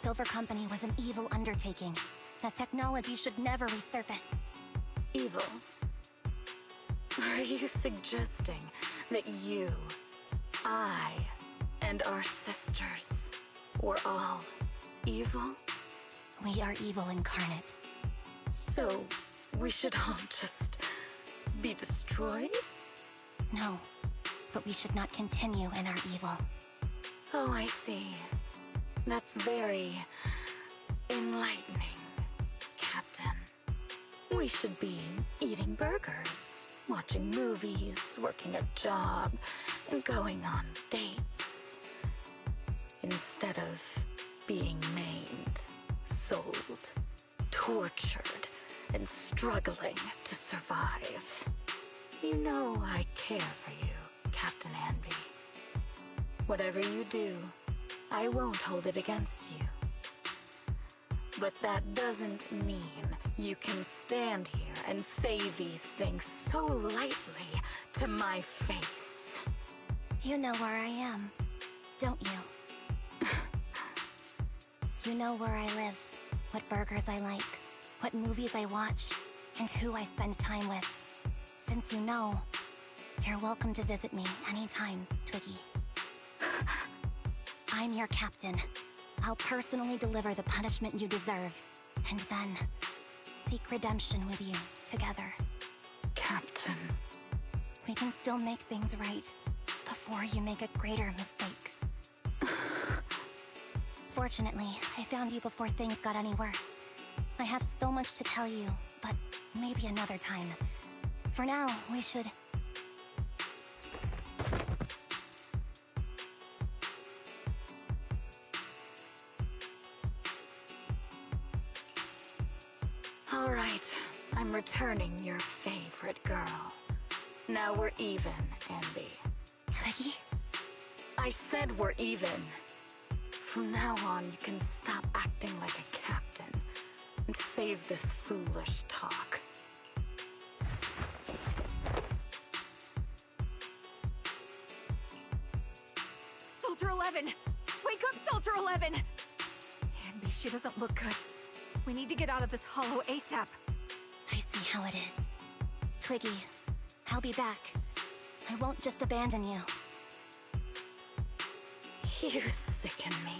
Silver Company was an evil undertaking. That technology should never resurface. Evil? Are you suggesting that you, I, and our sisters were all evil? We are evil incarnate. So, we should all just be destroyed? No, but we should not continue in our evil. Oh, I see. That's very enlightening, Captain. We should be eating burgers, watching movies, working a job, and going on dates. Instead of being maimed, sold, tortured, and struggling to survive. You know I care for you, Captain Anby. Whatever you do, I won't hold it against you. But that doesn't mean you can stand here and say these things so lightly to my face. You know where I am, don't you? You know where I live, what burgers I like, what movies I watch, and who I spend time with. Since you know, you're welcome to visit me anytime, Twiggy. I'm your captain. I'll personally deliver the punishment you deserve, and then seek redemption with you together. Captain. We can still make things right before you make a greater mistake. Fortunately, I found you before things got any worse. I have so much to tell you, but maybe another time. For now, we should... All right, I'm returning your favorite girl. Now we're even, Anby. Twiggy? I said we're even. From now on, you can stop acting like a captain and save this foolish talk. Soldier 11! Wake up, Soldier 11! Anby, she doesn't look good. We need to get out of this hollow ASAP. I see how it is. Twiggy, I'll be back. I won't just abandon you. You sicken me.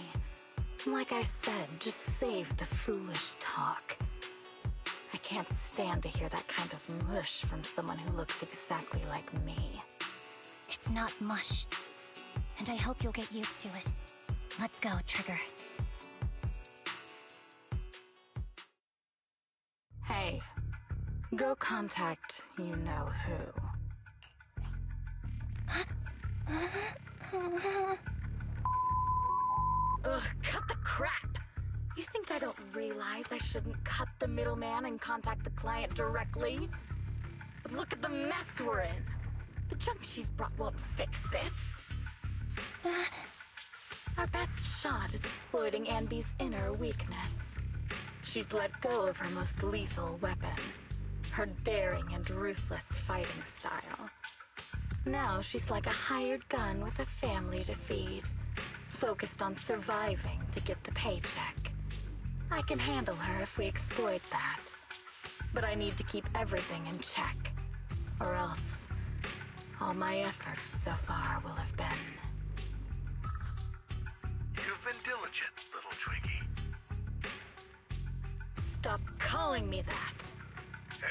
Like I said, just save the foolish talk. I can't stand to hear that kind of mush from someone who looks exactly like me. It's not mush. And I hope you'll get used to it. Let's go, Trigger. Hey, go contact you-know-who. Ugh, cut the crap! You think I don't realize I shouldn't cut the middleman and contact the client directly? But look at the mess we're in! The junk she's brought won't fix this! Our best shot is exploiting S-ANBY's inner weakness. She's let go of her most lethal weapon, her daring and ruthless fighting style. Now she's like a hired gun with a family to feed, focused on surviving to get the paycheck. I can handle her if we exploit that. But I need to keep everything in check, or else all my efforts so far will have been... You've been diligent, little Twiggy. Stop calling me that!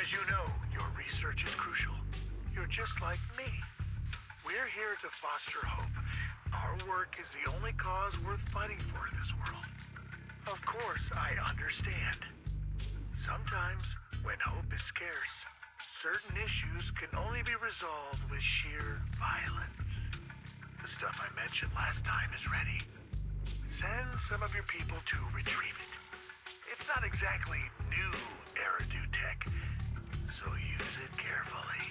As you know, your research is crucial. You're just like me. We're here to foster hope. Our work is the only cause worth fighting for in this world. Of course, I understand. Sometimes, when hope is scarce, certain issues can only be resolved with sheer violence. The stuff I mentioned last time is ready. Send some of your people to retrieve it. It's not exactly new Eridu tech, so use it carefully.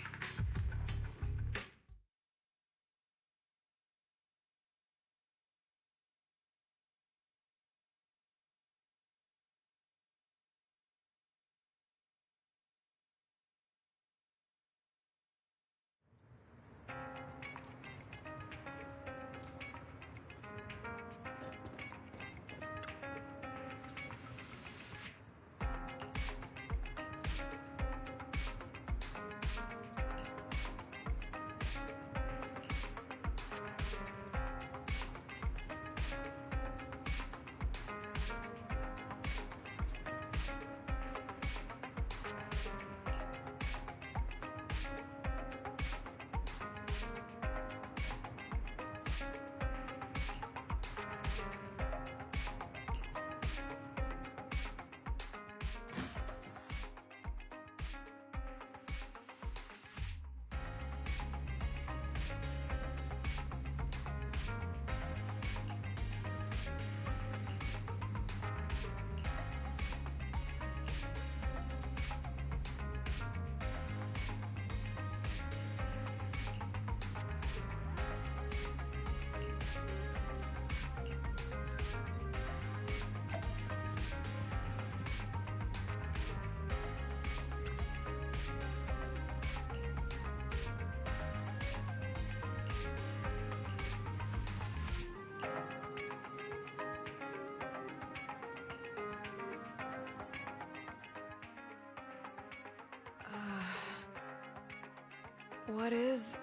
What is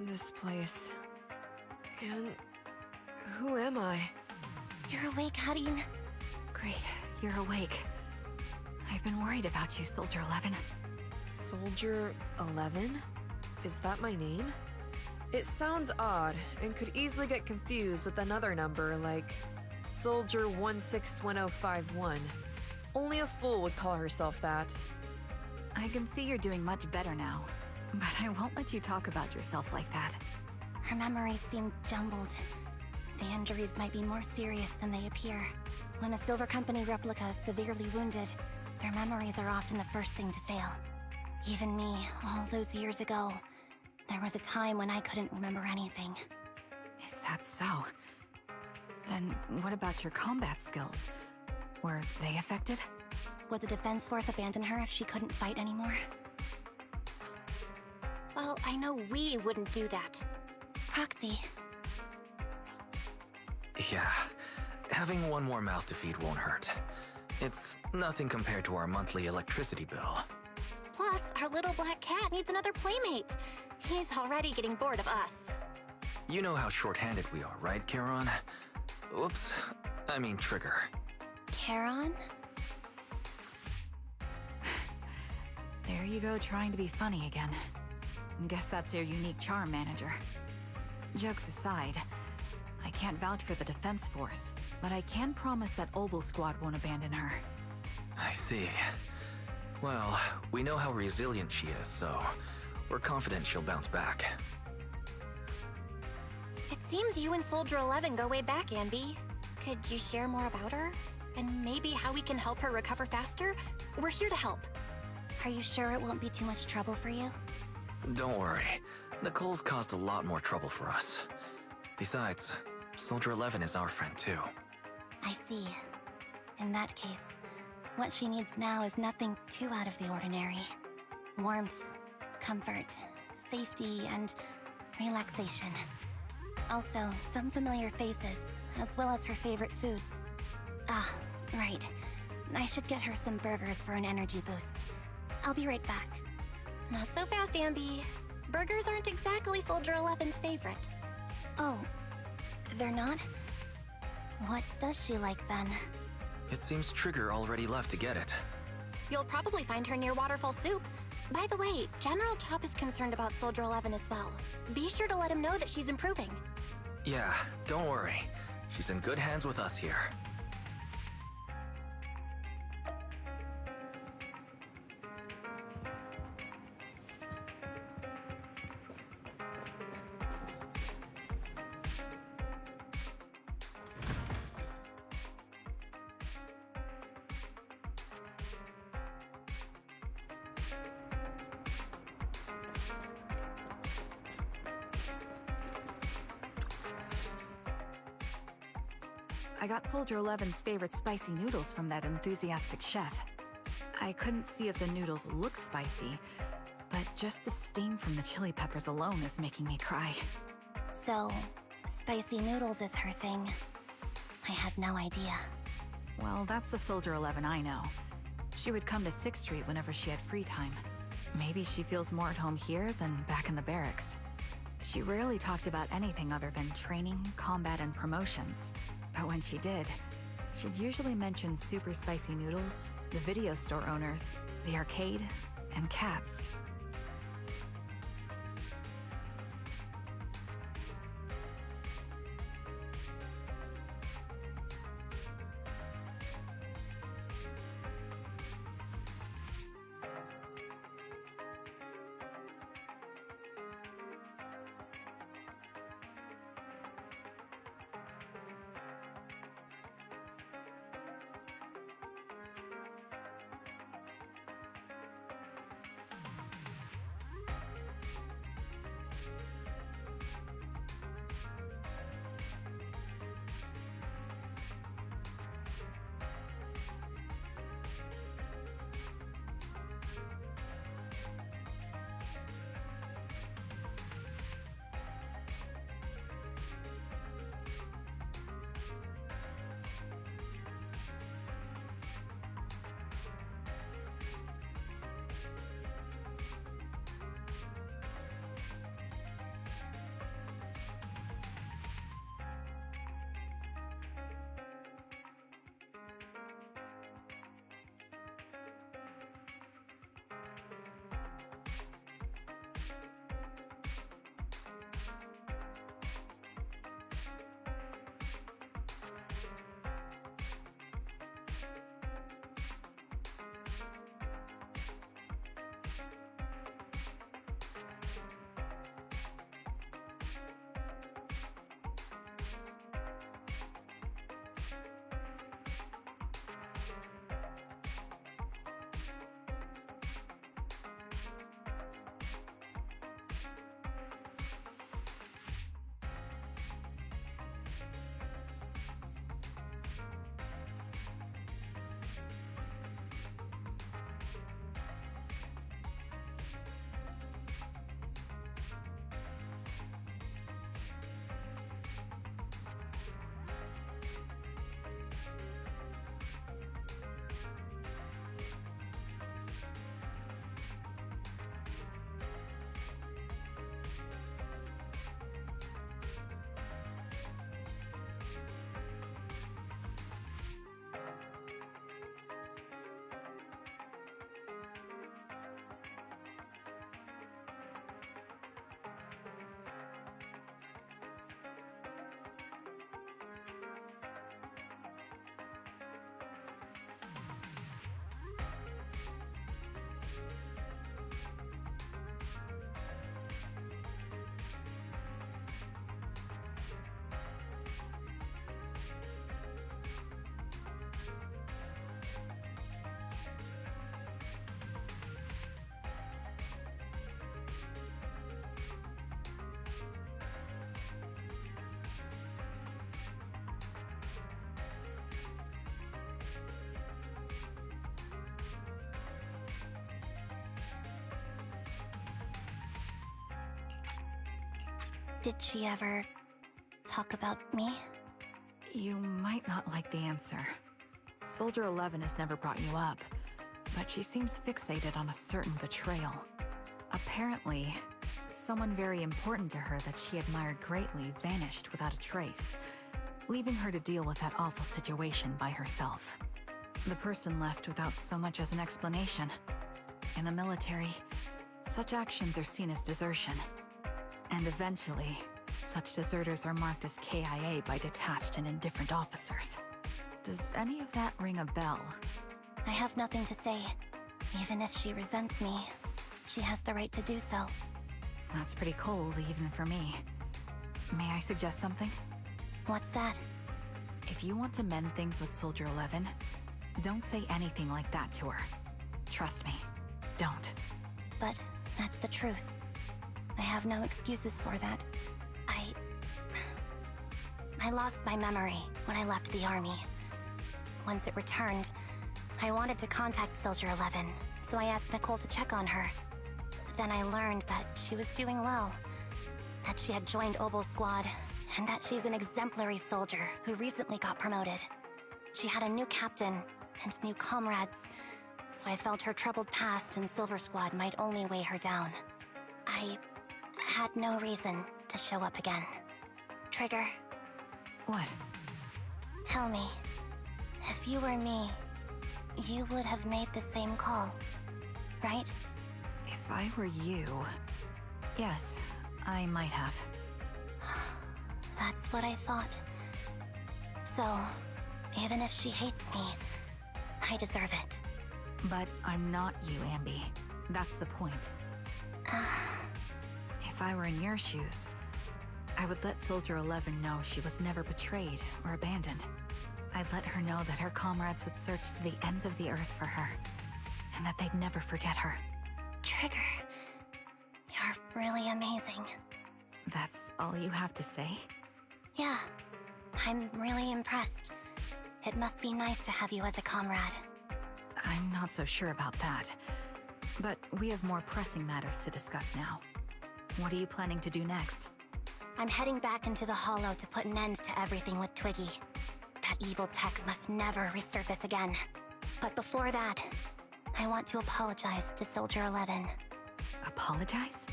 this place? And who am I? You're awake, Harin. Great, you're awake. I've been worried about you, Soldier 11. Soldier 11? Is that my name? It sounds odd and could easily get confused with another number like Soldier 161051. Only a fool would call herself that. I can see you're doing much better now, but I won't let you talk about yourself like that. Her memories seem jumbled. The injuries might be more serious than they appear. When a Silver Company replica is severely wounded, their memories are often the first thing to fail. Even me, all those years ago, there was a time when I couldn't remember anything. Is that so? Then what about your combat skills? Were they affected? Would the Defense Force abandon her if she couldn't fight anymore? Well, I know we wouldn't do that. Proxy. Yeah, having one more mouth to feed won't hurt. It's nothing compared to our monthly electricity bill. Plus, our little black cat needs another playmate. He's already getting bored of us. You know how short-handed we are, right, Charon? Oops, I mean Trigger. Charon? There you go, trying to be funny again. Guess that's your unique charm, Manager. Jokes aside, I can't vouch for the Defense Force, but I can promise that Obel Squad won't abandon her. I see. Well, we know how resilient she is, so we're confident she'll bounce back. It seems you and Soldier 11 go way back, S-ANBY. Could you share more about her? And maybe how we can help her recover faster? We're here to help. Are you sure it won't be too much trouble for you? Don't worry. Nicole's caused a lot more trouble for us. Besides, Soldier 11 is our friend too. I see. In that case, what she needs now is nothing too out of the ordinary. Warmth, comfort, safety, and relaxation. Also, some familiar faces, as well as her favorite foods. Ah, right. I should get her some burgers for an energy boost. I'll be right back. Not so fast, S-ANBY. Burgers aren't exactly Soldier 11's favorite. Oh, they're not? What does she like then? It seems Trigger already left to get it. You'll probably find her near Waterfall Soup. By the way, General Chop is concerned about Soldier 11 as well. Be sure to let him know that she's improving. Yeah, don't worry. She's in good hands with us here. I got Soldier 11's favorite spicy noodles from that enthusiastic chef. I couldn't see if the noodles look spicy, but just the steam from the chili peppers alone is making me cry. So, spicy noodles is her thing. I had no idea. Well, that's the Soldier 11 I know. She would come to 6th Street whenever she had free time. Maybe she feels more at home here than back in the barracks. She rarely talked about anything other than training, combat, and promotions. But when she did, she'd usually mention super spicy noodles, the video store owners, the arcade, and cats. Did she ever talk about me? You might not like the answer. Soldier 11 has never brought you up, but she seems fixated on a certain betrayal. Apparently, someone very important to her that she admired greatly vanished without a trace, leaving her to deal with that awful situation by herself. The person left without so much as an explanation. In the military, such actions are seen as desertion. And eventually, such deserters are marked as KIA by detached and indifferent officers. Does any of that ring a bell? I have nothing to say. Even if she resents me, she has the right to do so. That's pretty cold, even for me. May I suggest something? What's that? If you want to mend things with Soldier 11, don't say anything like that to her. Trust me, don't. But that's the truth. I have no excuses for that. I lost my memory when I left the army. Once it returned, I wanted to contact Soldier 11, so I asked Nicole to check on her. Then I learned that she was doing well, that she had joined Obel Squad, and that she's an exemplary soldier who recently got promoted. She had a new captain and new comrades, so I felt her troubled past in Silver Squad might only weigh her down. I had no reason to show up again. Trigger. What? Tell me, if you were me, you would have made the same call, right? If I were you... Yes, I might have. That's what I thought. So, even if she hates me, I deserve it. But I'm not you, Amby. That's the point. If I were in your shoes, I would let Soldier 11 know she was never betrayed or abandoned. I'd let her know that her comrades would search to the ends of the earth for her, and that they'd never forget her. Trigger, you're really amazing. That's all you have to say? Yeah, I'm really impressed. It must be nice to have you as a comrade. I'm not so sure about that. But we have more pressing matters to discuss now. What are you planning to do next? I'm heading back into the Hollow to put an end to everything with Twiggy. That evil tech must never resurface again. But before that, I want to apologize to Soldier 11. Apologize?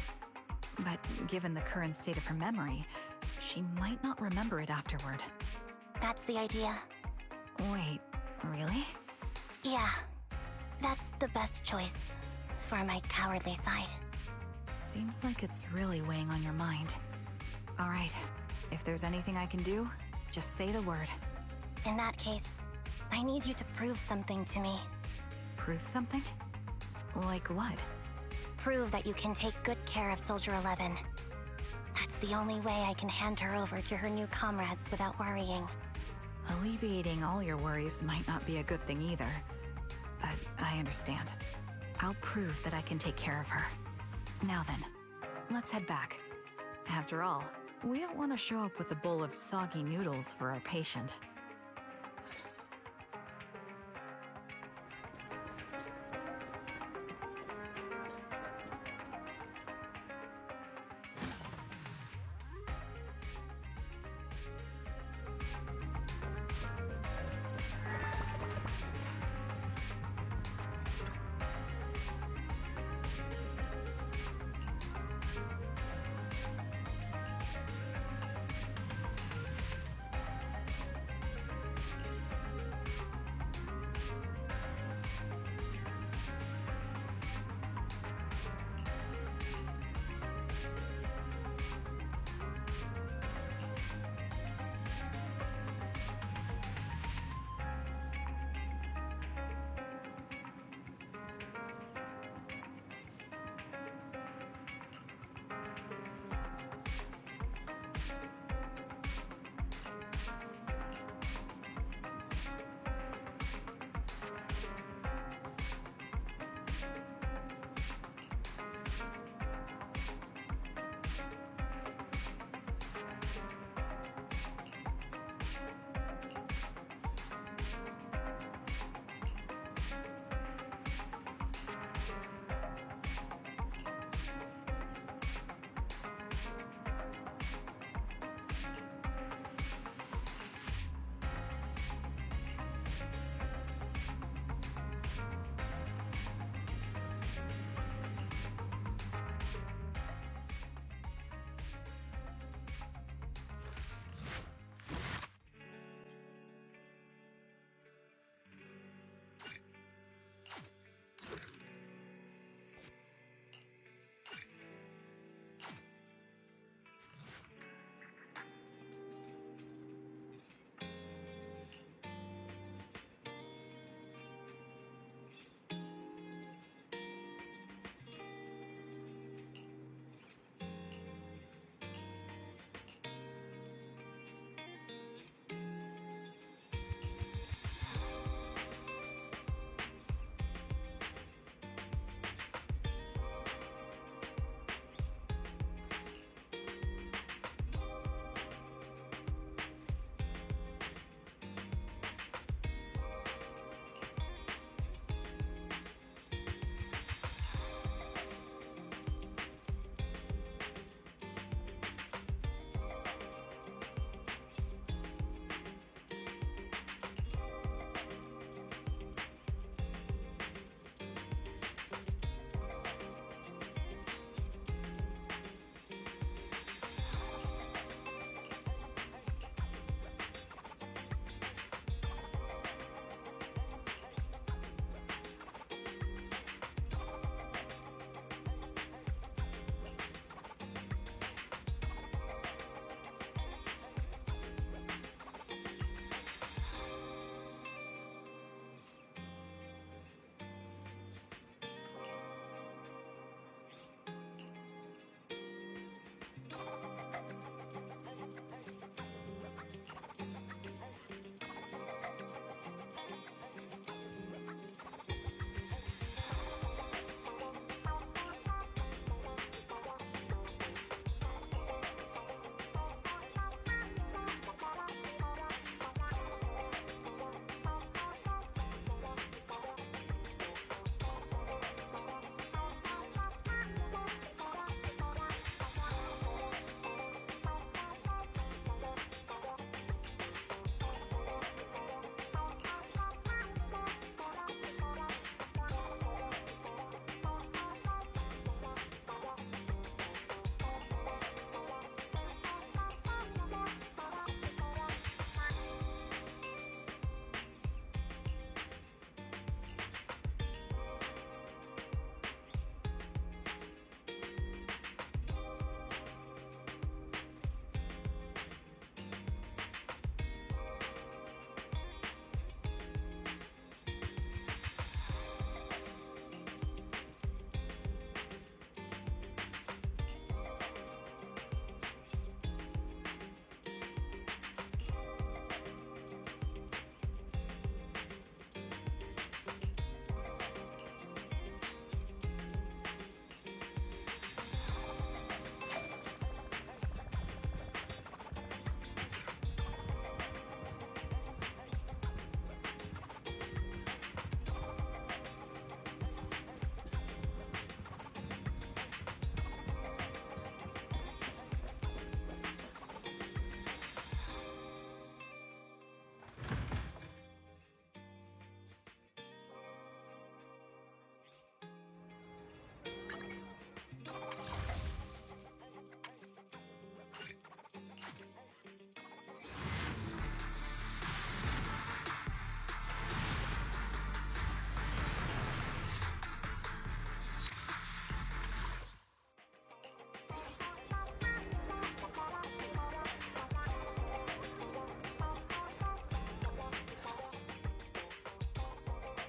But given the current state of her memory, she might not remember it afterward. That's the idea. Wait, really? Yeah, that's the best choice for my cowardly side. Seems like it's really weighing on your mind. All right, if there's anything I can do, just say the word. In that case, I need you to prove something to me. Prove something? Like what? Prove that you can take good care of Soldier 11. That's the only way I can hand her over to her new comrades without worrying. Alleviating all your worries might not be a good thing either. But I understand. I'll prove that I can take care of her. Now then, let's head back. After all, we don't want to show up with a bowl of soggy noodles for our patient.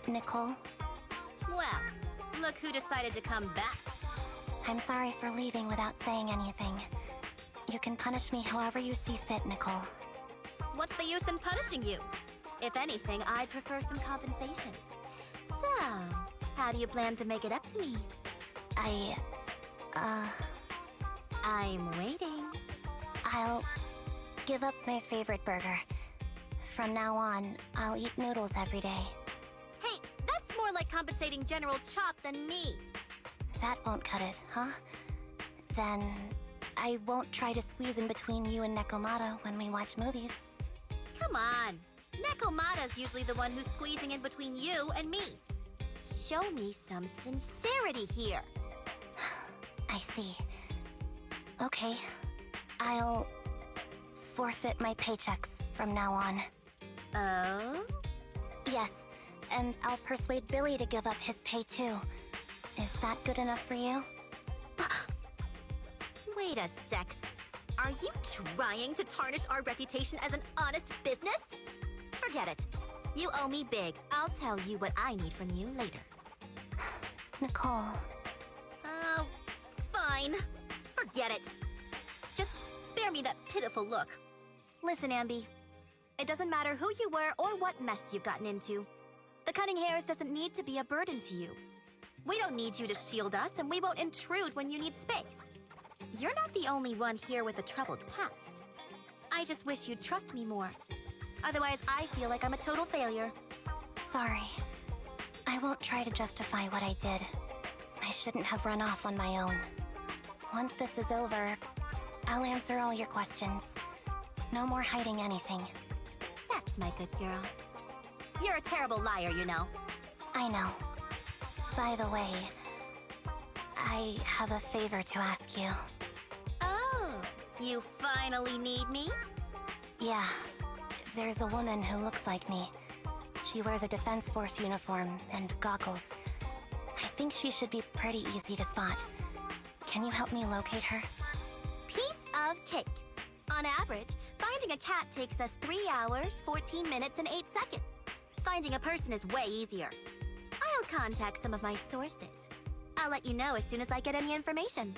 Nicole. Well, look who decided to come back. I'm sorry for leaving without saying anything. You can punish me however you see fit, Nicole. What's the use in punishing you? If anything, I'd prefer some compensation. So, how do you plan to make it up to me? I'm waiting. I'll give up my favorite burger. From now on, I'll eat noodles every day. Hey, that's more like compensating General Chop than me. That won't cut it, huh? Then I won't try to squeeze in between you and Nekomata when we watch movies. Come on. Nekomata's usually the one who's squeezing in between you and me. Show me some sincerity here. I see. Okay. I'll forfeit my paychecks from now on. Oh? Yes, and I'll persuade Billy to give up his pay too. Is that good enough for you? Wait a sec. Are you trying to tarnish our reputation as an honest business? Forget it. You owe me big. I'll tell you what I need from you later. Nicole. Fine. Forget it. Just spare me that pitiful look. Listen, S-ANBY. It doesn't matter who you were or what mess you've gotten into. The cutting hairs doesn't need to be a burden to you. We don't need you to shield us, and we won't intrude when you need space. You're not the only one here with a troubled past. I just wish you'd trust me more. Otherwise, I feel like I'm a total failure. Sorry. I won't try to justify what I did. I shouldn't have run off on my own. Once this is over, I'll answer all your questions. No more hiding anything. That's my good girl. You're a terrible liar, you know. I know. By the way, I have a favor to ask you. Oh, you finally need me? Yeah. There's a woman who looks like me. She wears a Defense Force uniform and goggles. I think she should be pretty easy to spot. Can you help me locate her? Piece of cake. On average, finding a cat takes us 3 hours, 14 minutes, and 8 seconds. Finding a person is way easier. I'll contact some of my sources. I'll let you know as soon as I get any information.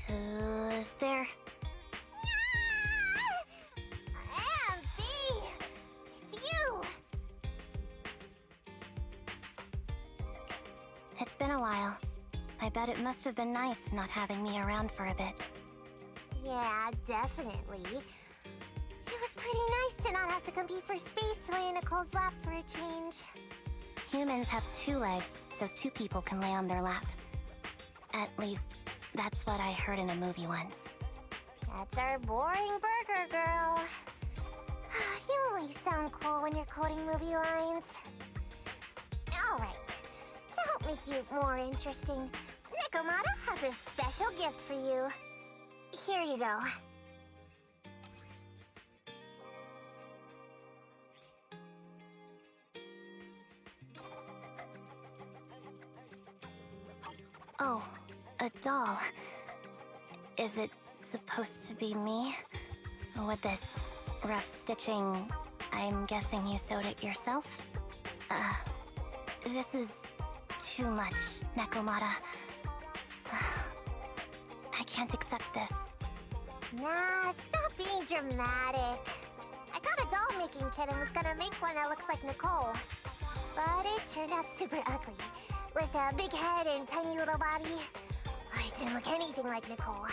Who's there? S-ANBY! It's you! It's been a while. I bet it must have been nice not having me around for a bit. Yeah, definitely. It was pretty nice to not have to compete for space to lay in Nicole's lap for a change. Humans have 2 legs, so two people can lay on their lap. At least, that's what I heard in a movie once. That's our boring burger girl. You always sound cool when you're quoting movie lines. Alright, to help make you more interesting, Nekomata has a special gift for you. Here you go. Oh, a doll. Is it supposed to be me? With this rough stitching, I'm guessing you sewed it yourself? This is too much, Nekomata. I can't accept this. Nah, stop being dramatic. I got a doll-making kit and was gonna make one that looks like Nicole. But it turned out super ugly. With a big head and tiny little body. It didn't look anything like Nicole.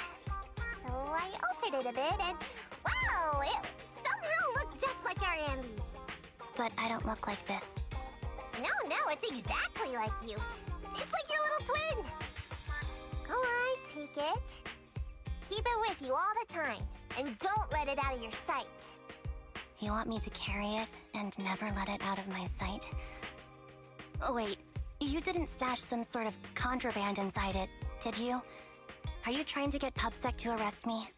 So I altered it a bit and wow! It somehow looked just like our S-ANBY. But I don't look like this. No, it's exactly like you. It's like your little twin. Go on, take it. Keep it with you all the time. And don't let it out of your sight. You want me to carry it and never let it out of my sight? Oh, wait. You didn't stash some sort of contraband inside it, did you? Are you trying to get PubSec to arrest me?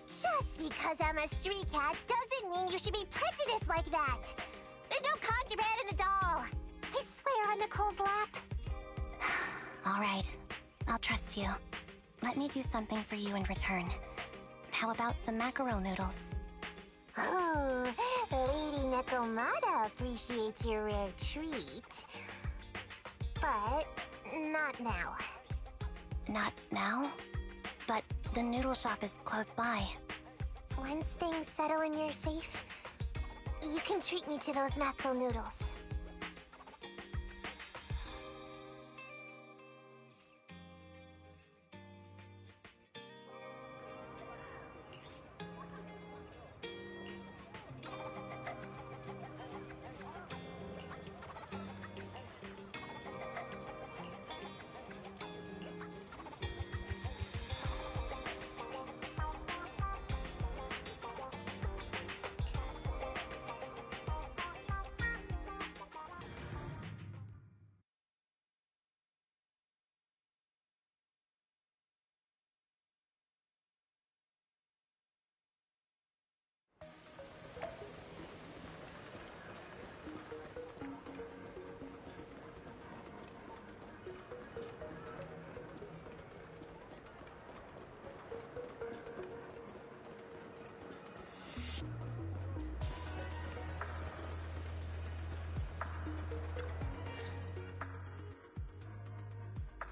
Just because I'm a street cat doesn't mean you should be prejudiced like that. There's no contraband in the doll. I swear on Nicole's lap. All right. I'll trust you. Let me do something for you in return. How about some mackerel noodles? Oh, Lady Nekomata appreciates your rare treat. But not now. Not now? But the noodle shop is close by. Once things settle and you're safe, you can treat me to those mackerel noodles.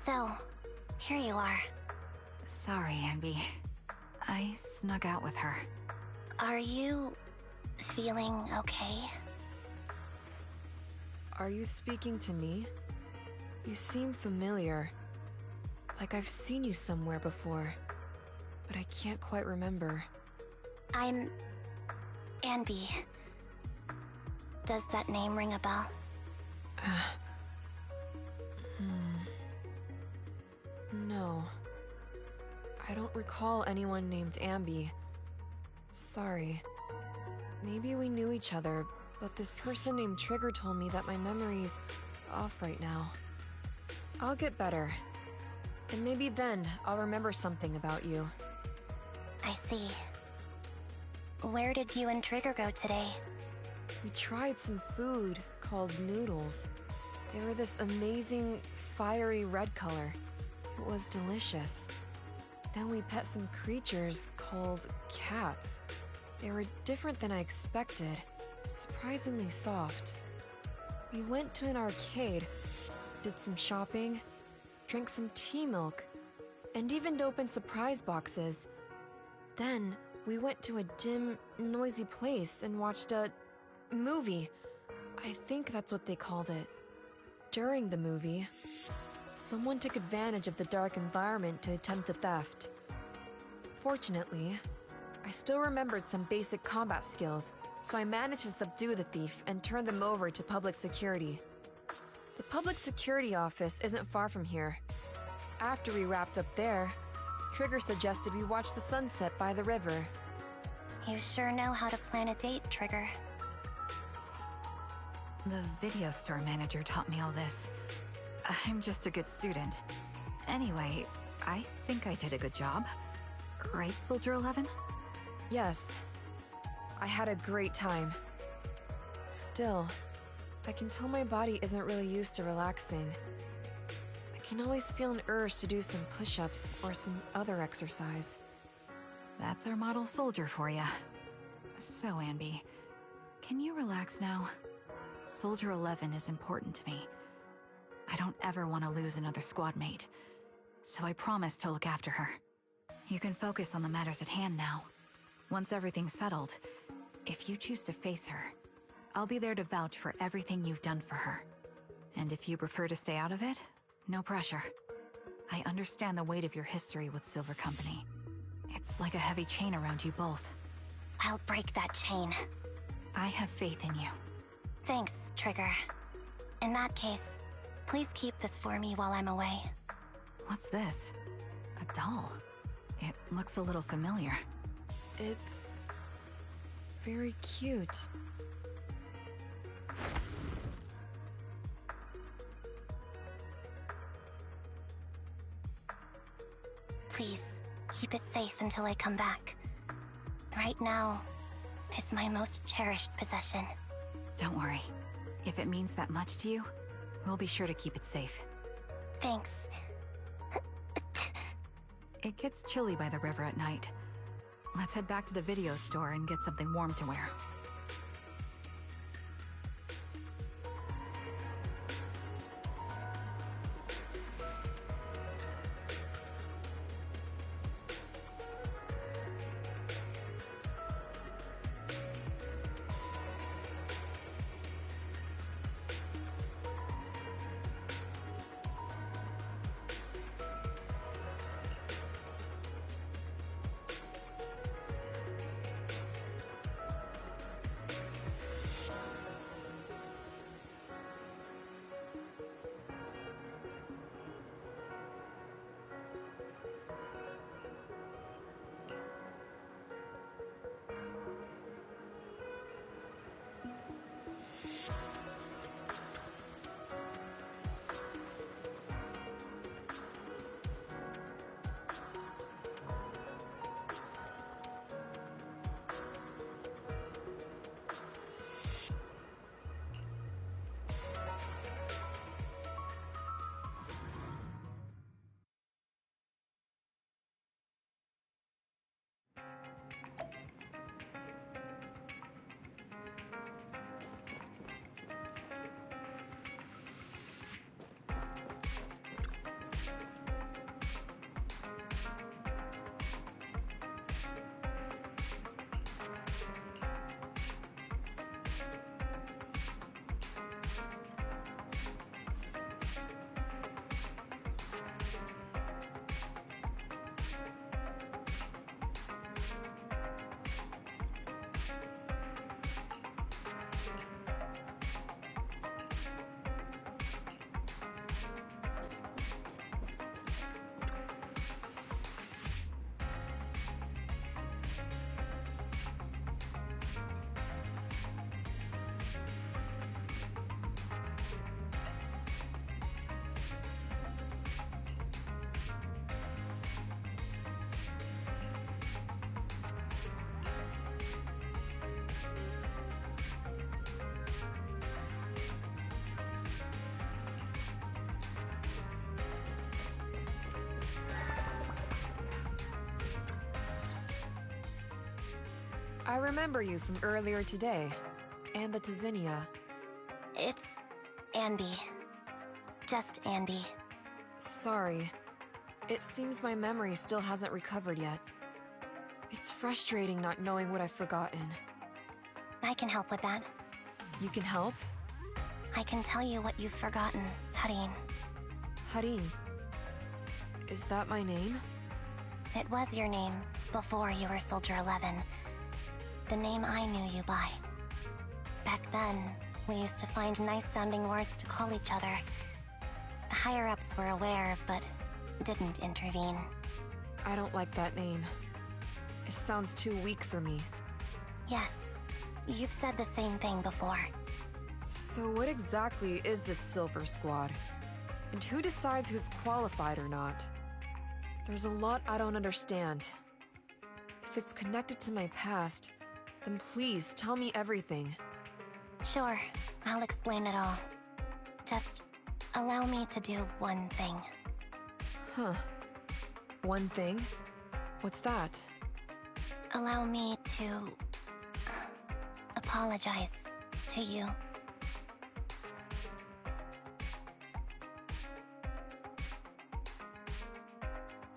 So, here you are. Sorry, S-ANBY. I snuck out with her. Are you feeling okay? Are you speaking to me? You seem familiar. Like I've seen you somewhere before. But I can't quite remember. I'm... S-ANBY. Does that name ring a bell? No. I don't recall anyone named S-ANBY. Sorry. Maybe we knew each other, but this person named Trigger told me that my memory's off right now. I'll get better. And maybe then I'll remember something about you. I see. Where did you and Trigger go today? We tried some food called noodles. They were this amazing, fiery red color. It was delicious. Then we pet some creatures called cats. They were different than I expected, surprisingly soft. We went to an arcade, did some shopping, drank some tea milk, and even opened surprise boxes. Then we went to a dim, noisy place and watched a movie. I think that's what they called it. During the movie, someone took advantage of the dark environment to attempt a theft. Fortunately, I still remembered some basic combat skills, so I managed to subdue the thief and turn them over to public security. The public security office isn't far from here. After we wrapped up there, Trigger suggested we watch the sunset by the river. You sure know how to plan a date, Trigger. The video store manager taught me all this. I'm just a good student. Anyway, I think I did a good job. Right, Soldier 11? Yes. I had a great time. Still, I can tell my body isn't really used to relaxing. I can always feel an urge to do some push-ups or some other exercise. That's our model soldier for ya. So, Anby, can you relax now? Soldier 11 is important to me. I don't ever want to lose another squad mate, so I promise to look after her. You can focus on the matters at hand now. Once everything's settled, if you choose to face her, I'll be there to vouch for everything you've done for her. And if you prefer to stay out of it, no pressure. I understand the weight of your history with Silver Company. It's like a heavy chain around you both. I'll break that chain. I have faith in you. Thanks, Trigger. In that case, please keep this for me while I'm away. What's this? A doll? It looks a little familiar. It's very cute. Please, keep it safe until I come back. Right now, it's my most cherished possession. Don't worry. If it means that much to you, we'll be sure to keep it safe. Thanks. It gets chilly by the river at night. Let's head back to the video store and get something warm to wear. I remember you from earlier today. Ambitizinia. It's S-ANBY. Just S-ANBY. Sorry. It seems my memory still hasn't recovered yet. It's frustrating not knowing what I've forgotten. I can help with that. You can help? I can tell you what you've forgotten, Harin. Harin. Is that my name? It was your name before you were Soldier 11. The name I knew you by. Back then, We used to find nice-sounding words to call each other. The higher-ups were aware, but didn't intervene. I don't like that name. It sounds too weak for me. Yes, you've said the same thing before. So what exactly is this Silver Squad? And who decides who's qualified or not? There's a lot I don't understand. If it's connected to my past, then please tell me everything. Sure, I'll explain it all. Just allow me to do one thing. Huh. One thing? What's that? Allow me to apologize to you.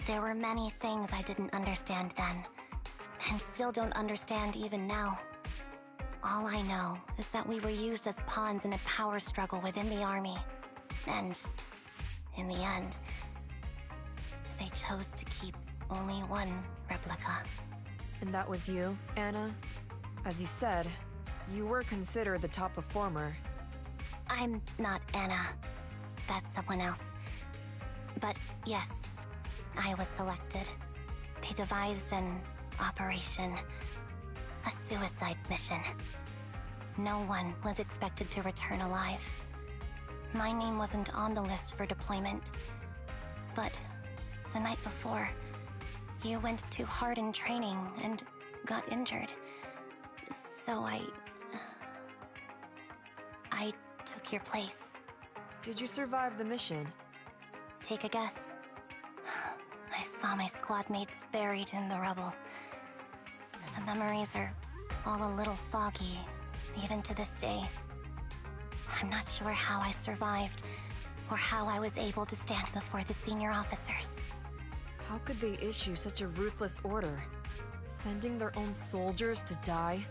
There were many things I didn't understand then, and still don't understand even now. All I know is that we were used as pawns in a power struggle within the army. And, in the end, they chose to keep only one replica. And that was you, Anna? As you said, you were considered the top performer. I'm not Anna. That's someone else. But yes, I was selected. They devised an operation. A suicide mission. No one was expected to return alive. My name wasn't on the list for deployment. But the night before, you went too hard in training and got injured. So I took your place. Did you survive the mission? Take a guess. I saw my squad mates buried in the rubble. The memories are all a little foggy, even to this day. I'm not sure how I survived, or how I was able to stand before the senior officers. How could they issue such a ruthless order? Sending their own soldiers to die?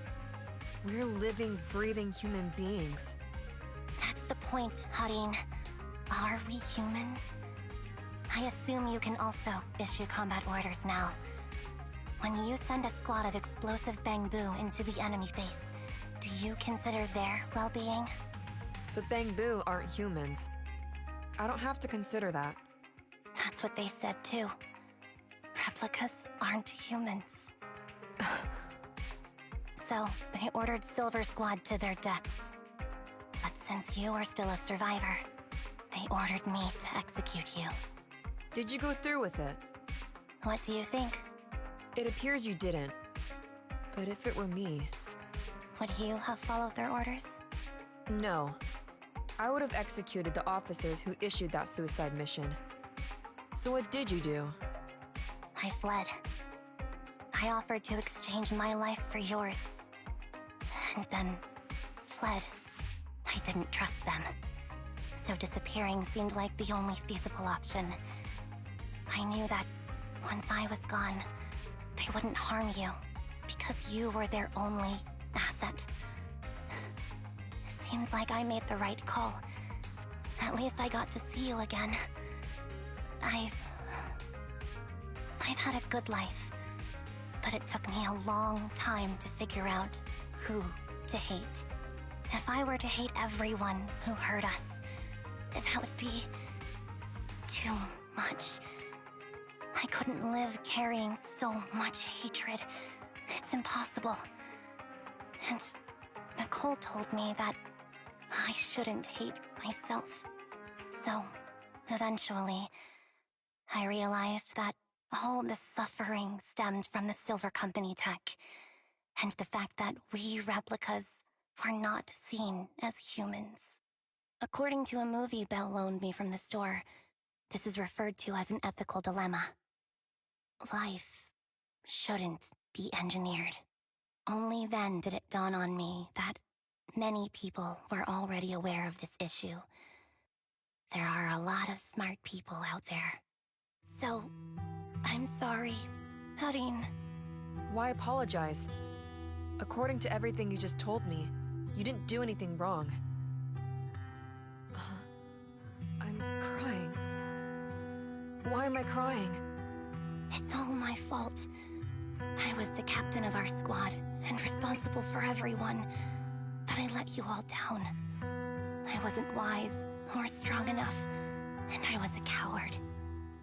We're living, breathing human beings. That's the point, Harin. Are we humans? I assume you can also issue combat orders now. When you send a squad of explosive bamboo into the enemy base, do you consider their well-being? But bamboo aren't humans. I don't have to consider that. That's what they said too. Replicas aren't humans. So, they ordered Silver Squad to their deaths. But since you are still a survivor, they ordered me to execute you. Did you go through with it? What do you think? It appears you didn't. But if it were me... Would you have followed their orders? No. I would have executed the officers who issued that suicide mission. So what did you do? I fled. I offered to exchange my life for yours. And then fled. I didn't trust them. So disappearing seemed like the only feasible option. I knew that once I was gone, they wouldn't harm you, because you were their only asset. Seems like I made the right call. At least I got to see you again. I've had a good life, but it took me a long time to figure out who to hate. If I were to hate everyone who hurt us, that would be too much. I couldn't live carrying so much hatred. It's impossible. And Nicole told me that I shouldn't hate myself. So, eventually, I realized that all the suffering stemmed from the Silver Company tech, and the fact that we replicas were not seen as humans. According to a movie Belle loaned me from the store, this is referred to as an ethical dilemma. Life shouldn't be engineered. Only then did it dawn on me that many people were already aware of this issue. There are a lot of smart people out there. So, I'm sorry, Harin. Why apologize? According to everything you just told me, you didn't do anything wrong. I'm crying. Why am I crying? It's all my fault. I was the captain of our squad and responsible for everyone, but I let you all down. I wasn't wise or strong enough, and I was a coward.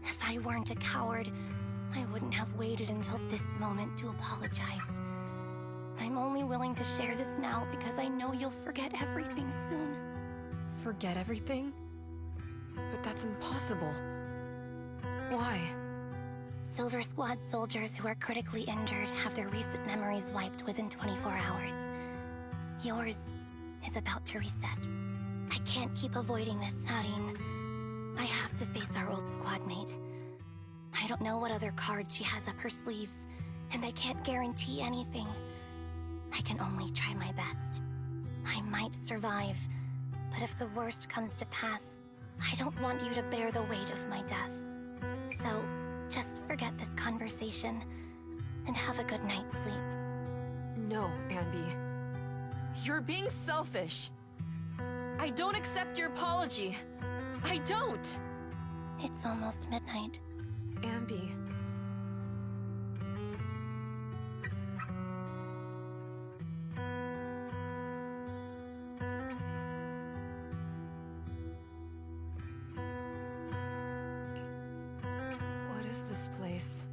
If I weren't a coward, I wouldn't have waited until this moment to apologize. I'm only willing to share this now because I know you'll forget everything soon. Forget everything? But that's impossible. Why? Silver Squad soldiers who are critically injured have their recent memories wiped within 24 hours. Yours is about to reset. I can't keep avoiding this, Harin. I have to face our old squad mate. I don't know what other cards she has up her sleeves, and I can't guarantee anything. I can only try my best. I might survive, but if the worst comes to pass, I don't want you to bear the weight of my death. So, just forget this conversation, and have a good night's sleep. No, Anby. You're being selfish. I don't accept your apology. I don't! It's almost midnight. Anby. What is this place?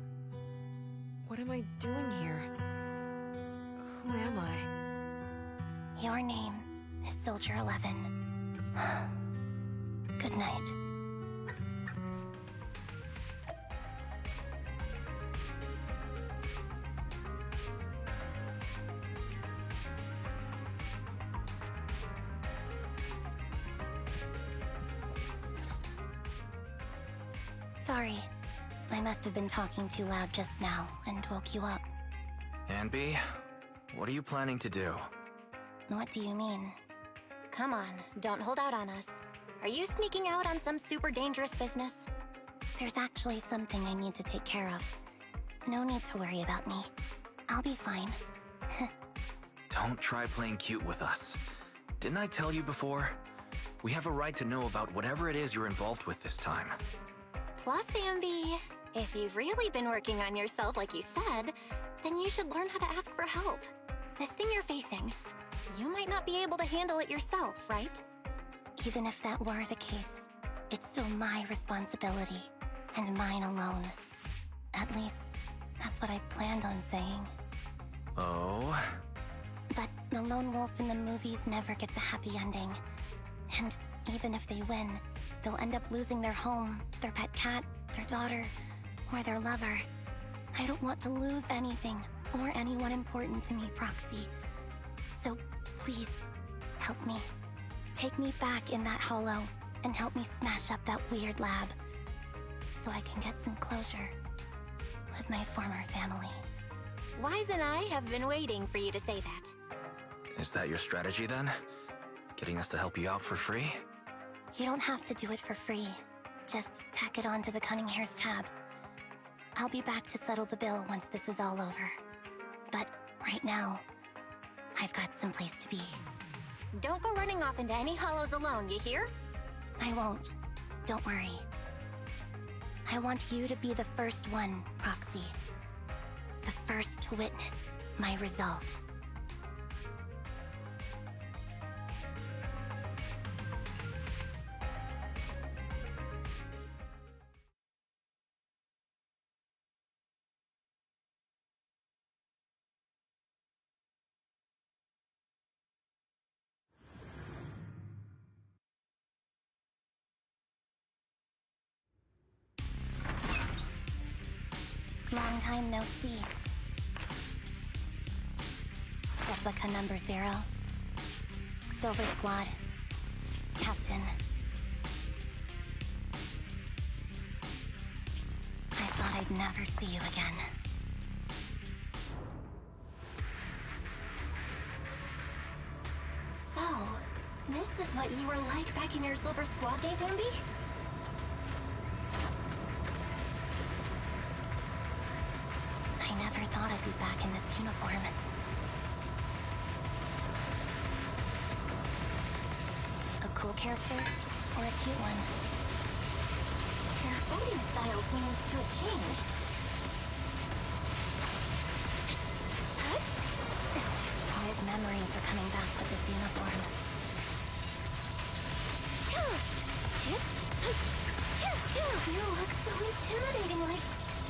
What am I doing here? Who am I? Your name is Soldier 11. Good night. Sorry. I must have been talking too loud just now and woke you up. Anby, what are you planning to do? What do you mean? Come on, don't hold out on us. Are you sneaking out on some super dangerous business? There's actually something I need to take care of. No need to worry about me. I'll be fine. Don't try playing cute with us. Didn't I tell you before? We have a right to know about whatever it is you're involved with this time. Plus, S-ANBY, if you've really been working on yourself like you said, then you should learn how to ask for help. This thing you're facing, you might not be able to handle it yourself, right? Even if that were the case, it's still my responsibility, and mine alone. At least, that's what I planned on saying. Oh? But the lone wolf in the movies never gets a happy ending. And even if they win, they'll end up losing their home, their pet cat, their daughter, or their lover. I don't want to lose anything, or anyone important to me, Proxy. So, please, help me. Take me back in that hollow, and help me smash up that weird lab, so I can get some closure with my former family. Wise and I have been waiting for you to say that. Is that your strategy then? Getting us to help you out for free? You don't have to do it for free. Just tack it onto the Cunning Hair's tab. I'll be back to settle the bill once this is all over. But right now, I've got someplace to be. Don't go running off into any hollows alone, you hear? I won't. Don't worry. I want you to be the first one, Proxy. The first to witness my resolve. Long time no see. Replica number 0. Silver Squad. Captain. I thought I'd never see you again. So, this is what you were like back in your Silver Squad days, S-ANBY? I never thought I'd be back in this uniform. A cool character or a cute one? Your fighting style seems to have changed. What? Old memories are coming back with this uniform. You look so intimidating, like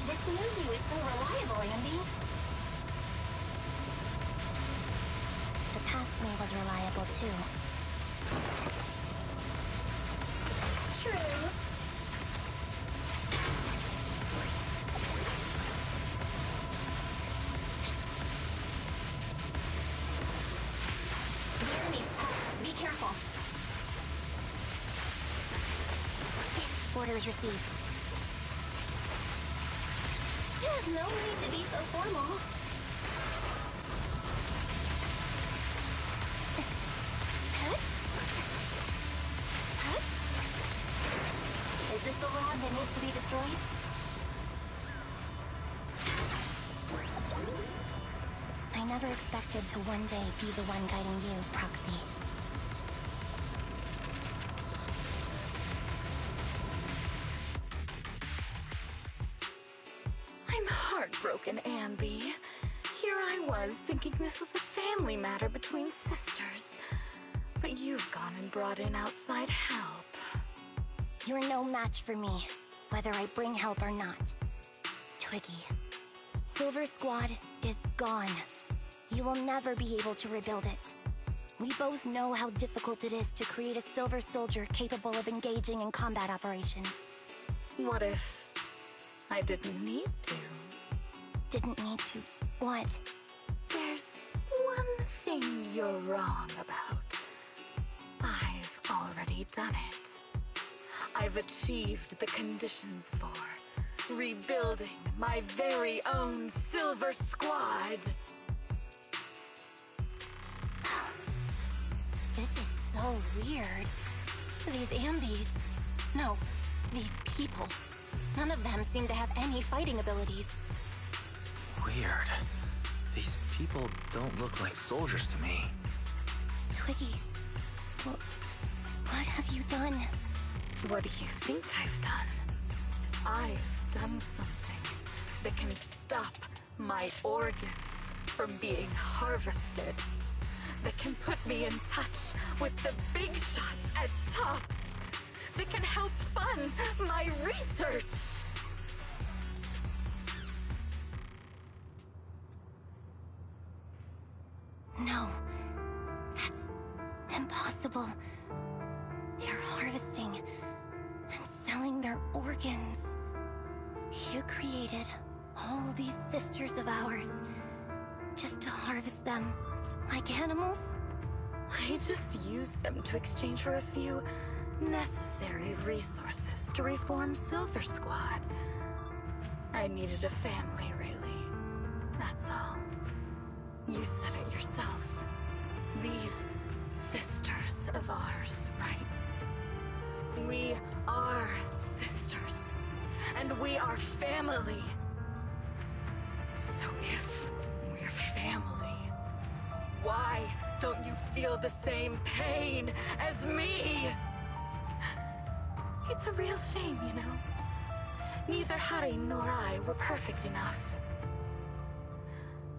this knew you is so reliable, Andy. The past me was reliable too. True. The enemy's tough. Be careful. Orders received. No need to be so formal. Is this the lab that needs to be destroyed? I never expected to one day be the one guiding you, Proxy. I'm heartbroken, Anby. Here I was, thinking this was a family matter between sisters. But you've gone and brought in outside help. You're no match for me, whether I bring help or not. Twiggy, Silver Squad is gone. You will never be able to rebuild it. We both know how difficult it is to create a Silver Soldier capable of engaging in combat operations. What if I didn't need to? Didn't need to. What? There's one thing you're wrong about. I've already done it. I've achieved the conditions for rebuilding my very own Silver Squad. This is so weird. These Ambys. No, these people. None of them seem to have any fighting abilities. Weird. These people don't look like soldiers to me. Twiggy, what have you done? What do you think I've done? I've done something that can stop my organs from being harvested. That can put me in touch with the big shots at TOPS. That can help fund my research. No, that's impossible. You're harvesting and selling their organs. You created all these sisters of ours just to harvest them like animals? I just used them to exchange for a few necessary resources to reform Silver Squad. I needed a family, really. That's all. You said it yourself. These sisters of ours, right? We are sisters. And we are family. So if we're family, why don't you feel the same pain as me? It's a real shame, you know? Neither Hari nor I were perfect enough.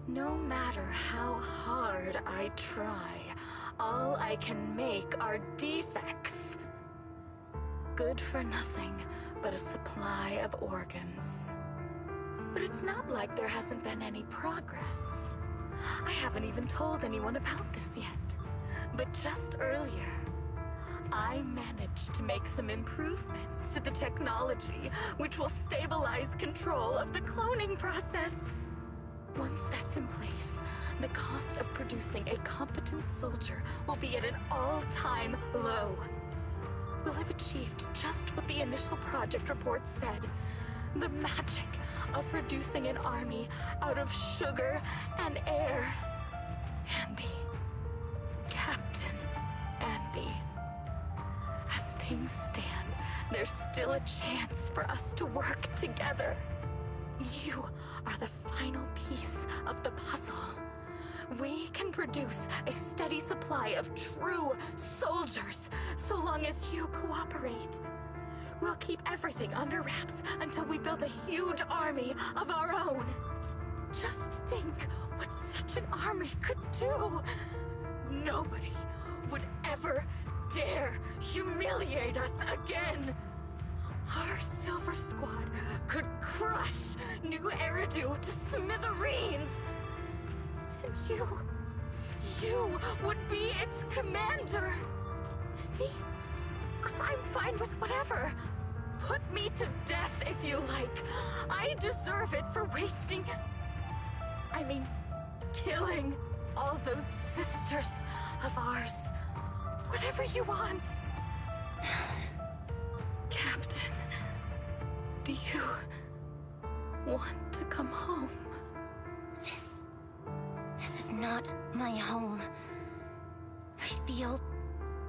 No matter how hard I try, all I can make are defects. Good for nothing but a supply of organs. But it's not like there hasn't been any progress. I haven't even told anyone about this yet. But just earlier, I managed to make some improvements to the technology, which will stabilize control of the cloning process. Once that's in place, the cost of producing a competent soldier will be at an all-time low. We'll have achieved just what the initial project report said. The magic of producing an army out of sugar and air. Anby. Captain Anby. As things stand, there's still a chance for us to work together. You are the final piece of the puzzle. We can produce a steady supply of true soldiers so long as you cooperate. We'll keep everything under wraps until we build a huge army of our own. Just think what such an army could do. Nobody would ever dare humiliate us again? Our Silver Squad could crush New Eridu to smithereens. And you would be its commander. And me, I'm fine with whatever. Put me to death if you like. I deserve it for wasting... I mean, killing all those sisters of ours. Whatever you want. Captain, do you want to come home? This is not my home. I feel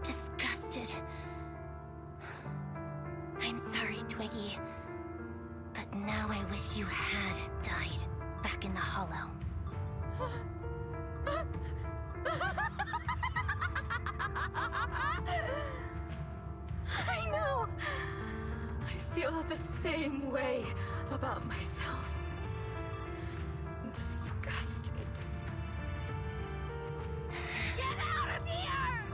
disgusted. I'm sorry, Twiggy. But now I wish you had died back in the Hollow. I know. I feel the same way about myself. Disgusted. Get out of here!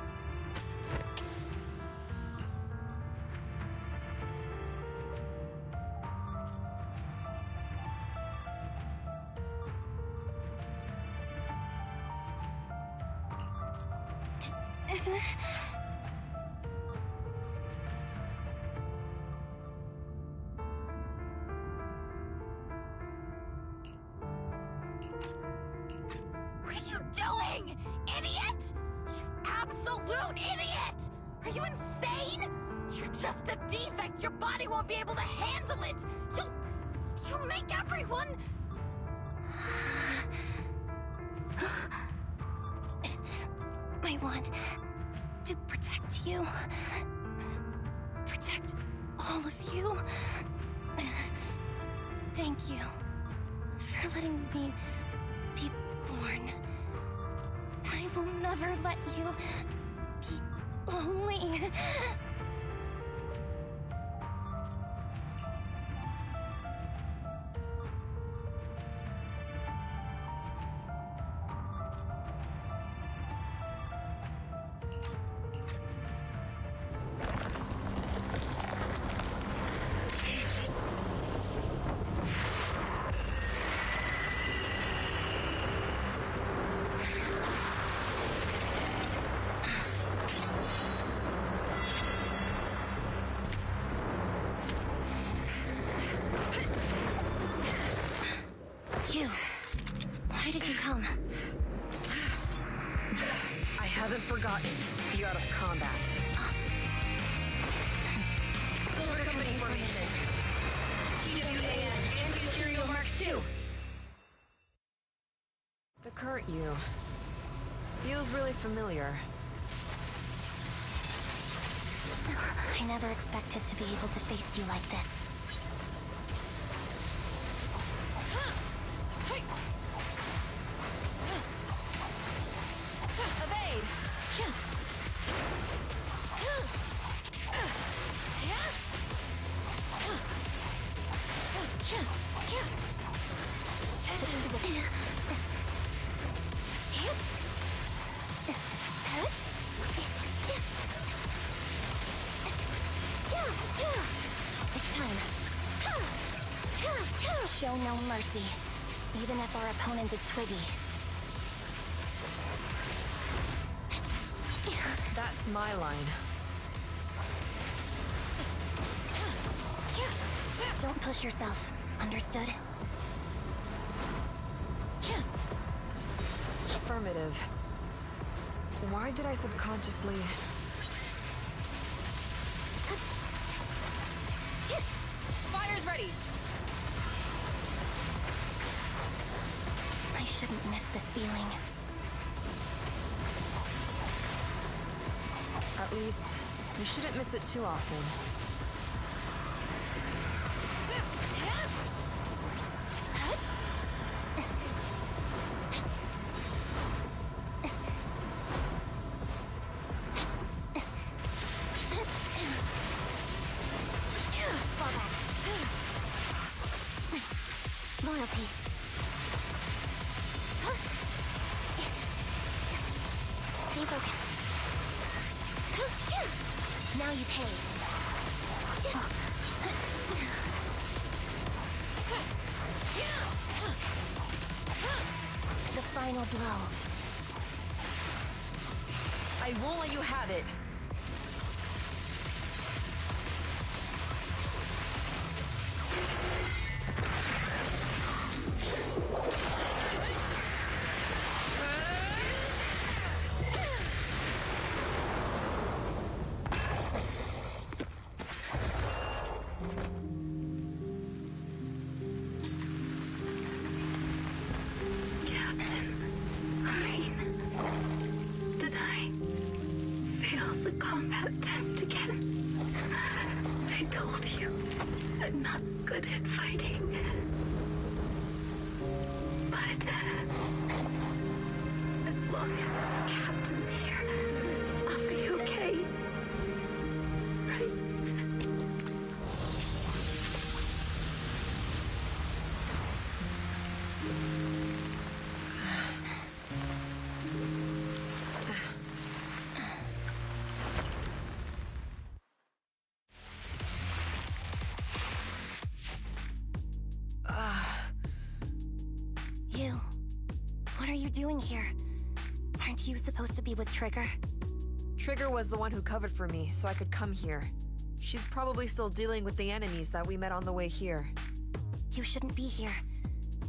What are you doing, idiot? You absolute idiot! Are you insane? You're just a defect. Your body won't be able to handle it. You'll make everyone... I want to protect you. Protect all of you. Thank you for letting me be born. I will never let you be lonely. You. Why did you come? I haven't forgotten the art of combat. Silver Company formation. TWAN Anti-Material Mark II. The current you feels really familiar. I never expected to be able to face you like this. Evade! It's time. Show no mercy, even if our opponent is Twiggy. That's my line. Don't push yourself, understood? Affirmative. Why did I subconsciously... Fire's ready! I shouldn't miss this feeling. At least, you shouldn't miss it too often. Loyalty. Stay focused. you pay. The final blow. I won't let you have it. Did I fail the combat test again? I told you, I'm not good at fighting. But as long as Captain's here, I'll be okay. Right? You. What are you doing here? Aren't you supposed to be with Trigger? Trigger was the one who covered for me, so I could come here. She's probably still dealing with the enemies that we met on the way here. You shouldn't be here.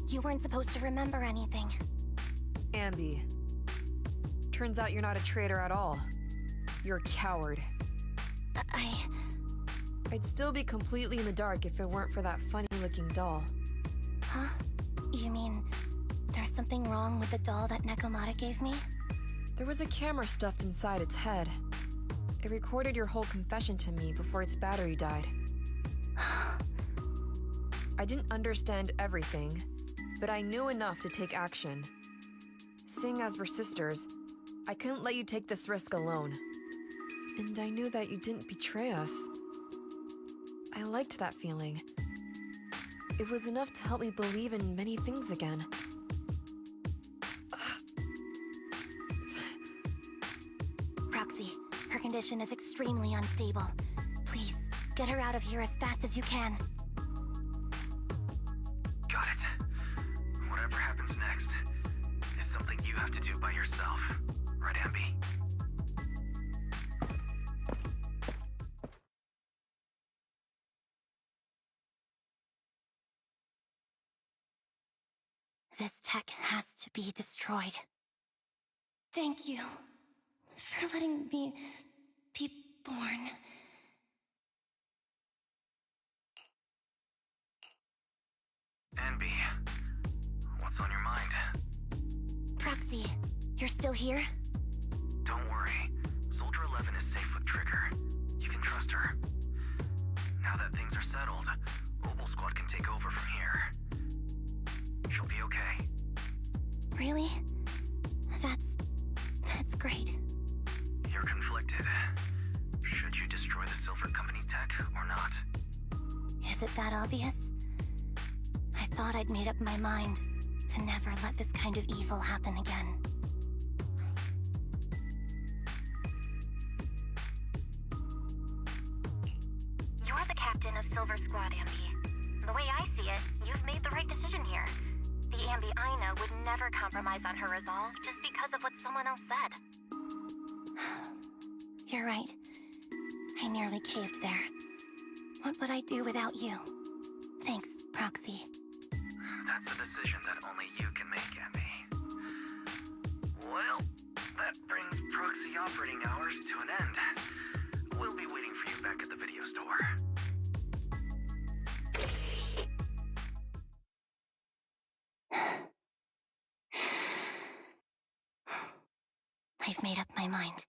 You weren't supposed to remember anything. S-ANBY. Turns out you're not a traitor at all. You're a coward. I'd still be completely in the dark if it weren't for that funny-looking doll. Huh? You mean there's something wrong with the doll that Nekomata gave me? There was a camera stuffed inside its head. It recorded your whole confession to me before its battery died. I didn't understand everything, but I knew enough to take action. Seeing as we're sisters, I couldn't let you take this risk alone. And I knew that you didn't betray us. I liked that feeling. It was enough to help me believe in many things again. Roxy, her condition is extremely unstable. Please, get her out of here as fast as you can. Got it. Whatever happens next is something you have to do by yourself. Right, S-ANBY? This tech has to be destroyed. Thank you for letting me be born. S-ANBY, what's on your mind? Proxy, you're still here? Don't worry. Soldier 11 is safe with Trigger. You can trust her. Now that things are settled, Mobile Squad can take over from here. She'll be okay. Really? That's great. You're conflicted. Should you destroy the Silver Company tech or not? Is it that obvious? I thought I'd made up my mind to never let this kind of evil happen again. You're the captain of Silver Squad, S-ANBY. The way I see it, you've made the right decision here. The S-ANBY I know would never compromise on her resolve just because of what someone else said. You're right. I nearly caved there. What would I do without you? Thanks, Proxy. That's a decision that only you can make, S-ANBY. Well, that brings proxy operating hours to an end. We'll be waiting for you back at the video store. I've made up my mind.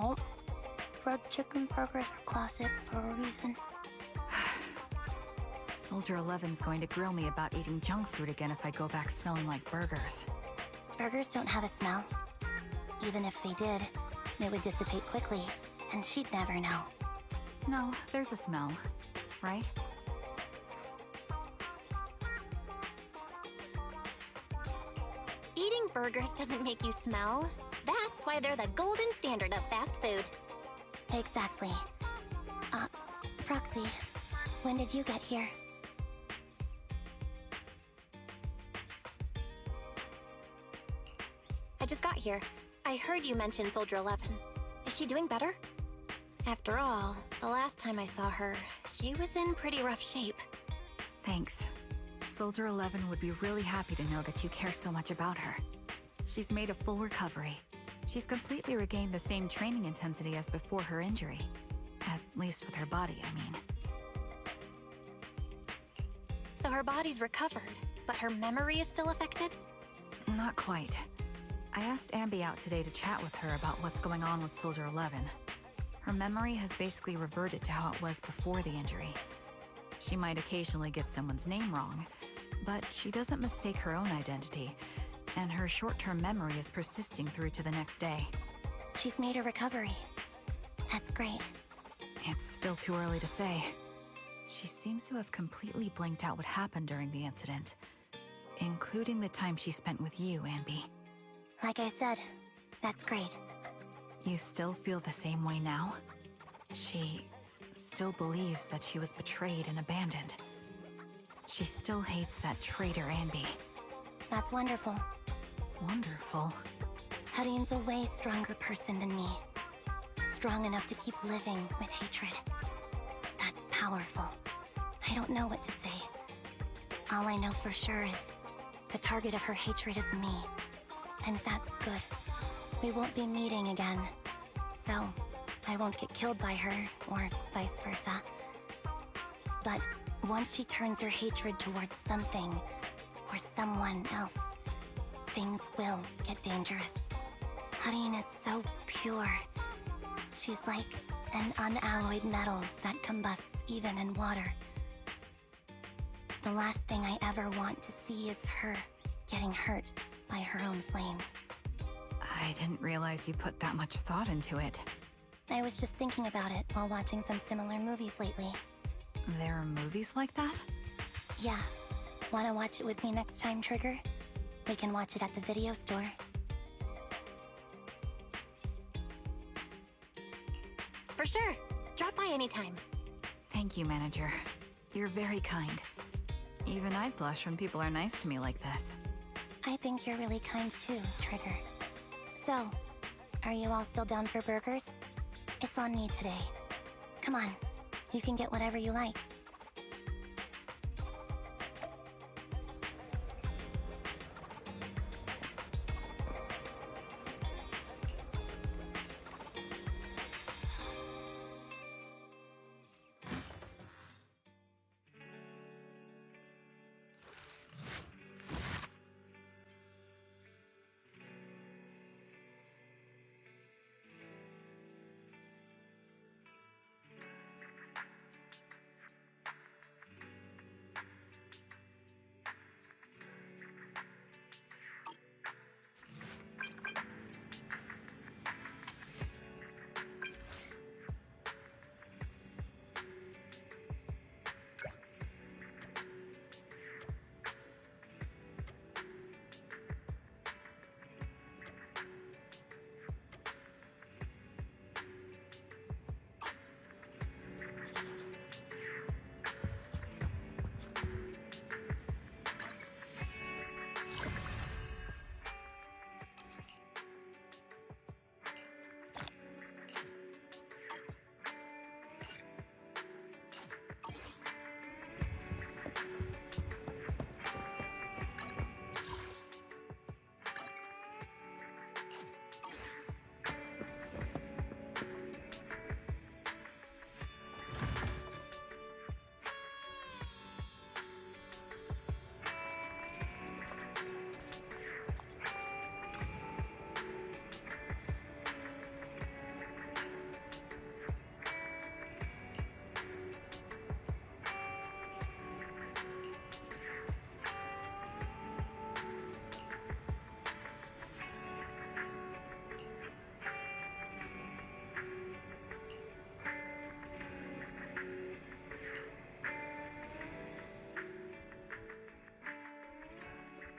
Oh, red chicken burgers are classic for a reason. Soldier 11's going to grill me about eating junk food again if I go back smelling like burgers. Burgers don't have a smell. Even if they did, it would dissipate quickly, and she'd never know. No, there's a smell, right? Eating burgers doesn't make you smell. That's why they're the golden standard of fast food. Exactly. Proxy, when did you get here? I just got here. I heard you mention Soldier 11. Is she doing better? After all, the last time I saw her, she was in pretty rough shape. Thanks. Soldier 11 would be really happy to know that you care so much about her. She's made a full recovery. She's completely regained the same training intensity as before her injury. At least with her body, I mean. So her body's recovered, but her memory is still affected? Not quite. I asked S-ANBY out today to chat with her about what's going on with Soldier 11. Her memory has basically reverted to how it was before the injury. She might occasionally get someone's name wrong, but she doesn't mistake her own identity, and her short-term memory is persisting through to the next day. She's made a recovery. That's great. It's still too early to say. She seems to have completely blanked out what happened during the incident, including the time she spent with you, S-ANBY. Like I said, that's great. You still feel the same way now? She still believes that she was betrayed and abandoned. She still hates that traitor S-ANBY. That's wonderful. Wonderful? Hadine's a way stronger person than me. Strong enough to keep living with hatred. That's powerful. I don't know what to say. All I know for sure is the target of her hatred is me. And that's good. We won't be meeting again. So, I won't get killed by her, or vice versa. But once she turns her hatred towards something, or someone else, things will get dangerous. Hadine is so pure. She's like an unalloyed metal that combusts even in water. The last thing I ever want to see is her getting hurt by her own flames. I didn't realize you put that much thought into it. I was just thinking about it while watching some similar movies lately. There are movies like that? Yeah. Wanna watch it with me next time, Trigger? We can watch it at the video store. For sure. Drop by anytime. Thank you, Manager. You're very kind. Even I'd blush when people are nice to me like this. I think you're really kind too, Trigger. So, are you all still down for burgers? It's on me today. Come on, you can get whatever you like.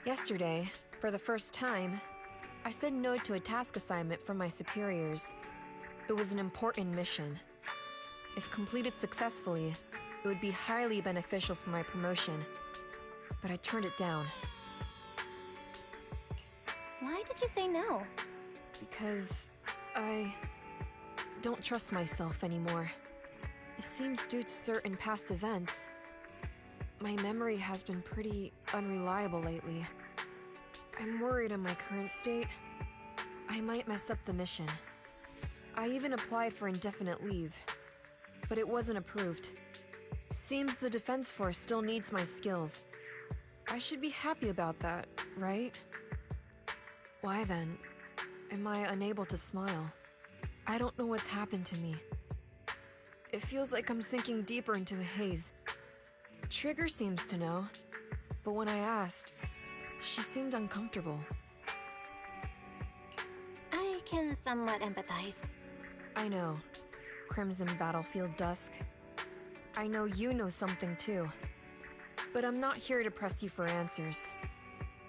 Yesterday, for the first time, I said no to a task assignment from my superiors. It was an important mission. If completed successfully, it would be highly beneficial for my promotion. But I turned it down. Why did you say no? Because I don't trust myself anymore. It seems due to certain past events. My memory has been pretty unreliable lately. I'm worried in my current state. I might mess up the mission. I even applied for indefinite leave, but it wasn't approved. Seems the Defense Force still needs my skills. I should be happy about that, right? Why then am I unable to smile? I don't know what's happened to me. It feels like I'm sinking deeper into a haze. Trigger seems to know, but when I asked, she seemed uncomfortable. I can somewhat empathize. I know. Crimson Battlefield Dusk. I know you know something too. But I'm not here to press you for answers.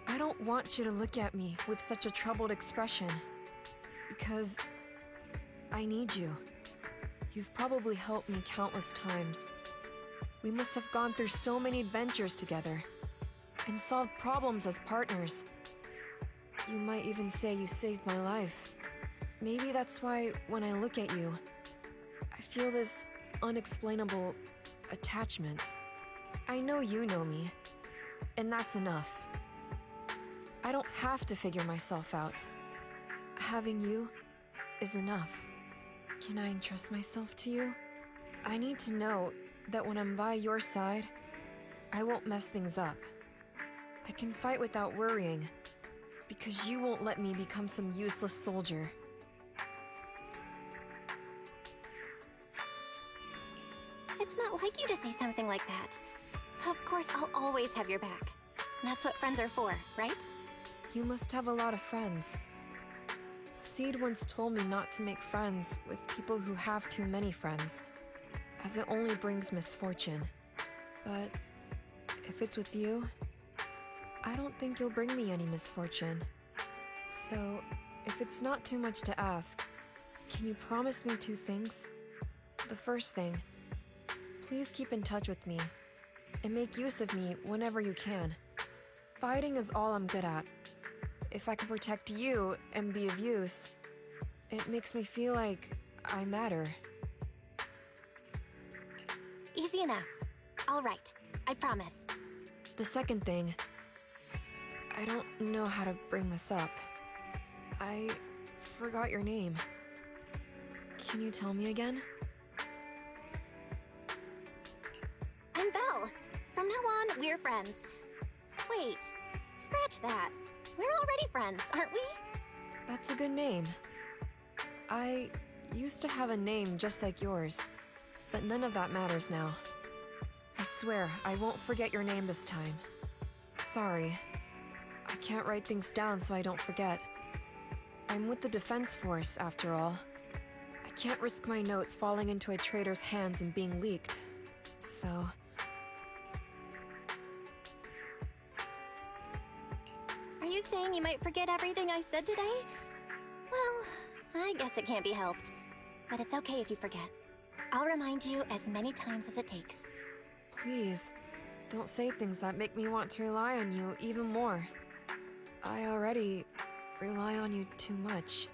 I don't want you to look at me with such a troubled expression. Because I need you. You've probably helped me countless times. We must have gone through so many adventures together and solved problems as partners. You might even say you saved my life. Maybe that's why when I look at you, I feel this unexplainable attachment. I know you know me, and that's enough. I don't have to figure myself out. Having you is enough. Can I entrust myself to you? I need to know that when I'm by your side, I won't mess things up. I can fight without worrying, because you won't let me become some useless soldier. It's not like you to say something like that. Of course, I'll always have your back. That's what friends are for, right? You must have a lot of friends. Seed once told me not to make friends with people who have too many friends, as it only brings misfortune. But if it's with you, I don't think you'll bring me any misfortune. So, if it's not too much to ask, can you promise me 2 things? The first thing, please keep in touch with me, and make use of me whenever you can. Fighting is all I'm good at. If I can protect you and be of use, it makes me feel like I matter. Easy enough. All right, I promise. The second thing, I don't know how to bring this up. I forgot your name. Can you tell me again? I'm Belle. From now on, we're friends. Wait, scratch that. We're already friends, aren't we? That's a good name. I used to have a name just like yours, but none of that matters now. I swear, I won't forget your name this time. Sorry. I can't write things down so I don't forget. I'm with the Defense Force, after all. I can't risk my notes falling into a traitor's hands and being leaked. So... Are you saying you might forget everything I said today? Well, I guess it can't be helped. But it's okay if you forget. I'll remind you as many times as it takes. Please, don't say things that make me want to rely on you even more. I already rely on you too much.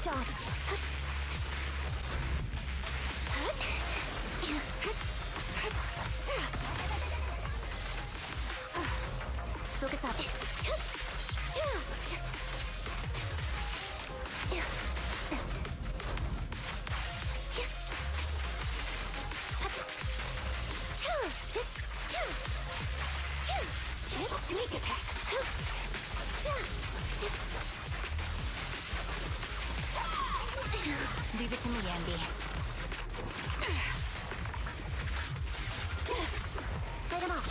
off. Focus up. Sneak attack. Leave it to me, Andy. Fight him off.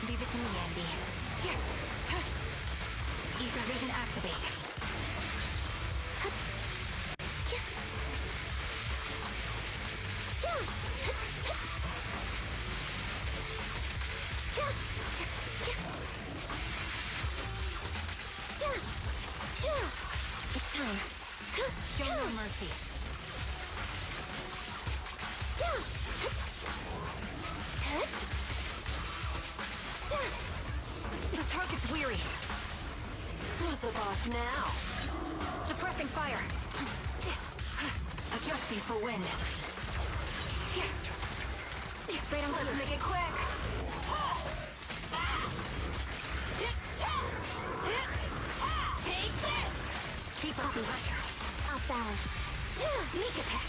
Leave it to me, Andy. Here. Ether vision activate. It's time. Show no mercy. The target's weary. Who's the boss now? Suppressing fire. Adjusting for wind. Right on, let's make it quick. Take this! Keep up pressure. Off balance. Sneak attack.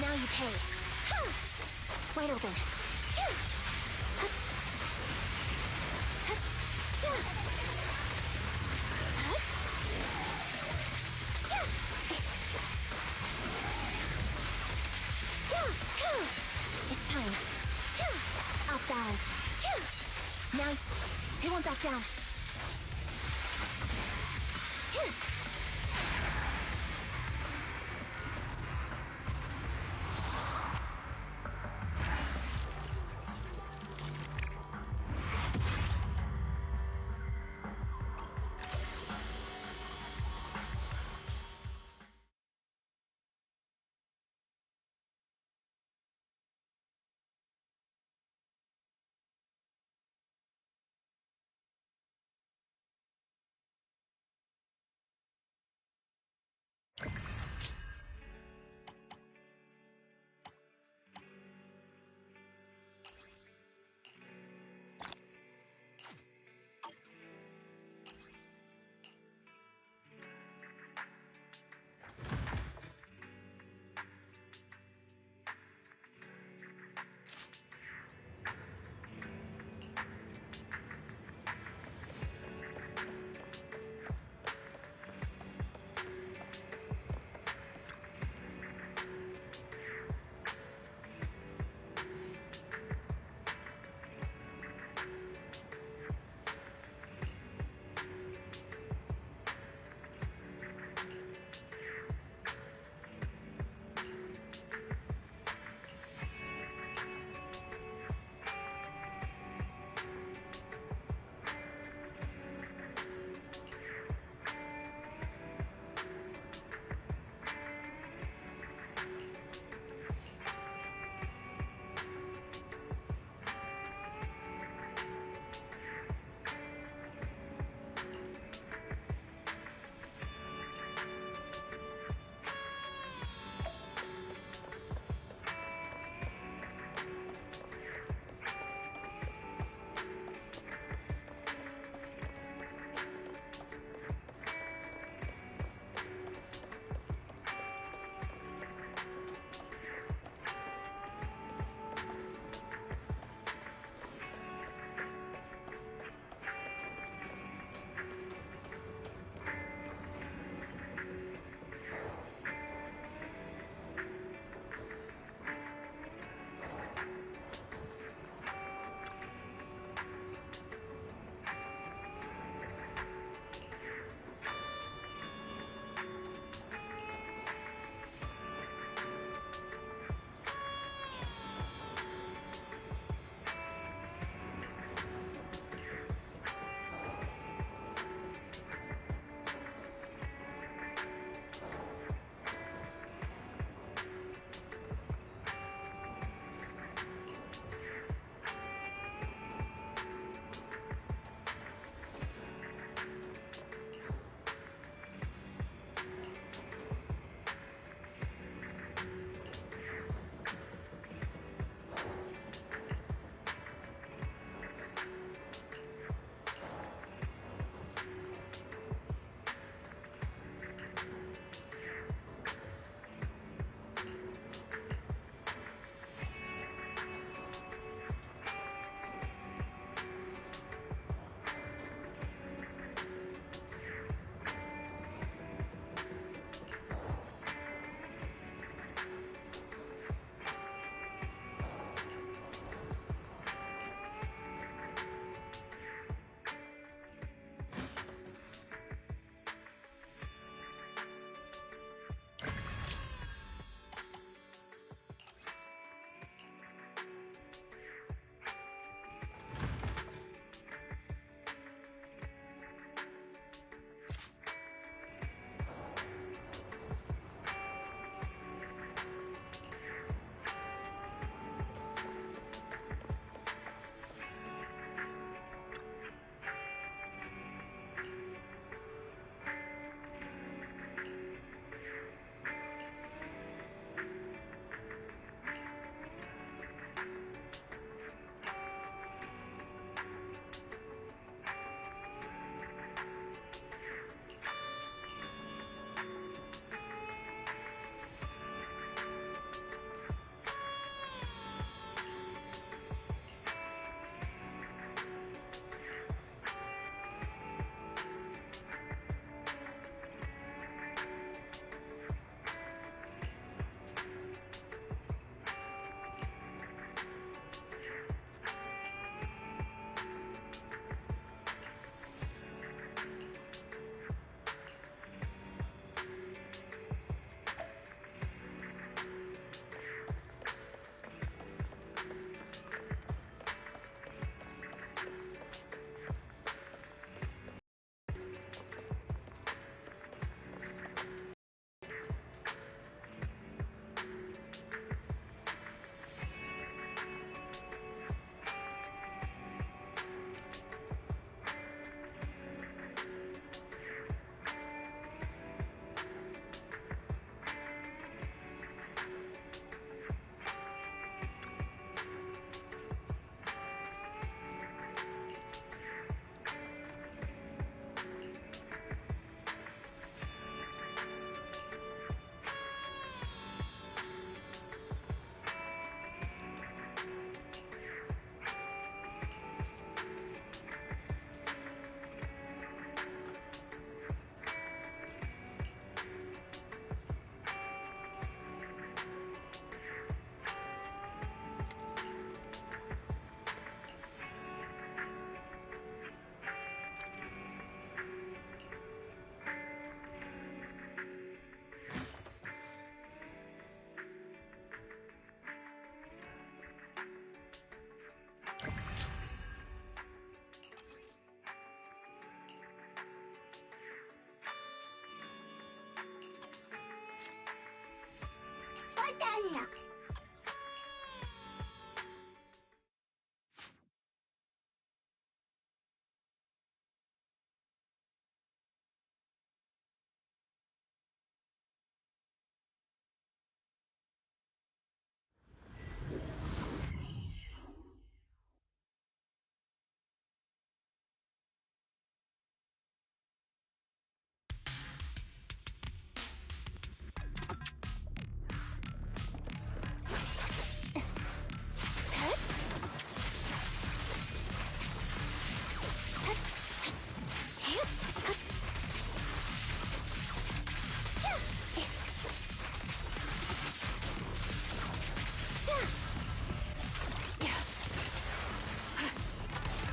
Now you pay. Wide open. It's time. Off balance. Now, he won't back down.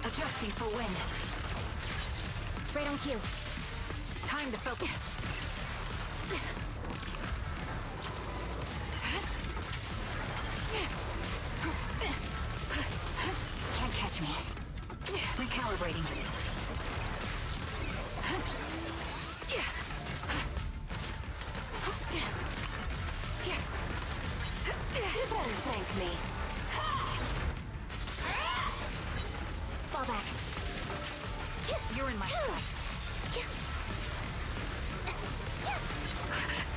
Adjusting for wind. Right on cue. Time to focus. Can't catch me. Recalibrating. You better thank me. Fall back. You're in my sight.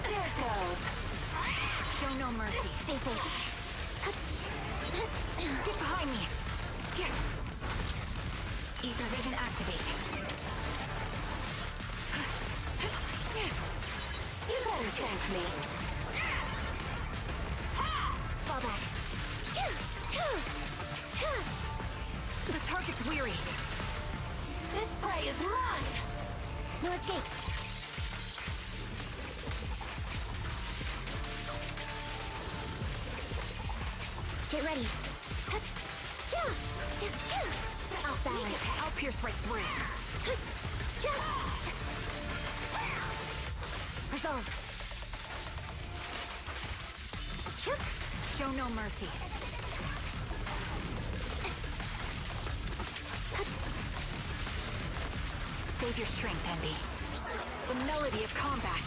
There it goes. Show no mercy. Stay safe. Get behind me. Ether vision activate. You better thank me. Fall back. The target's weary. This prey is mine. No escape. Get ready. Off balance. I'll pierce right through. Resolve. Show no mercy. Save your strength, Envy. The melody of combat.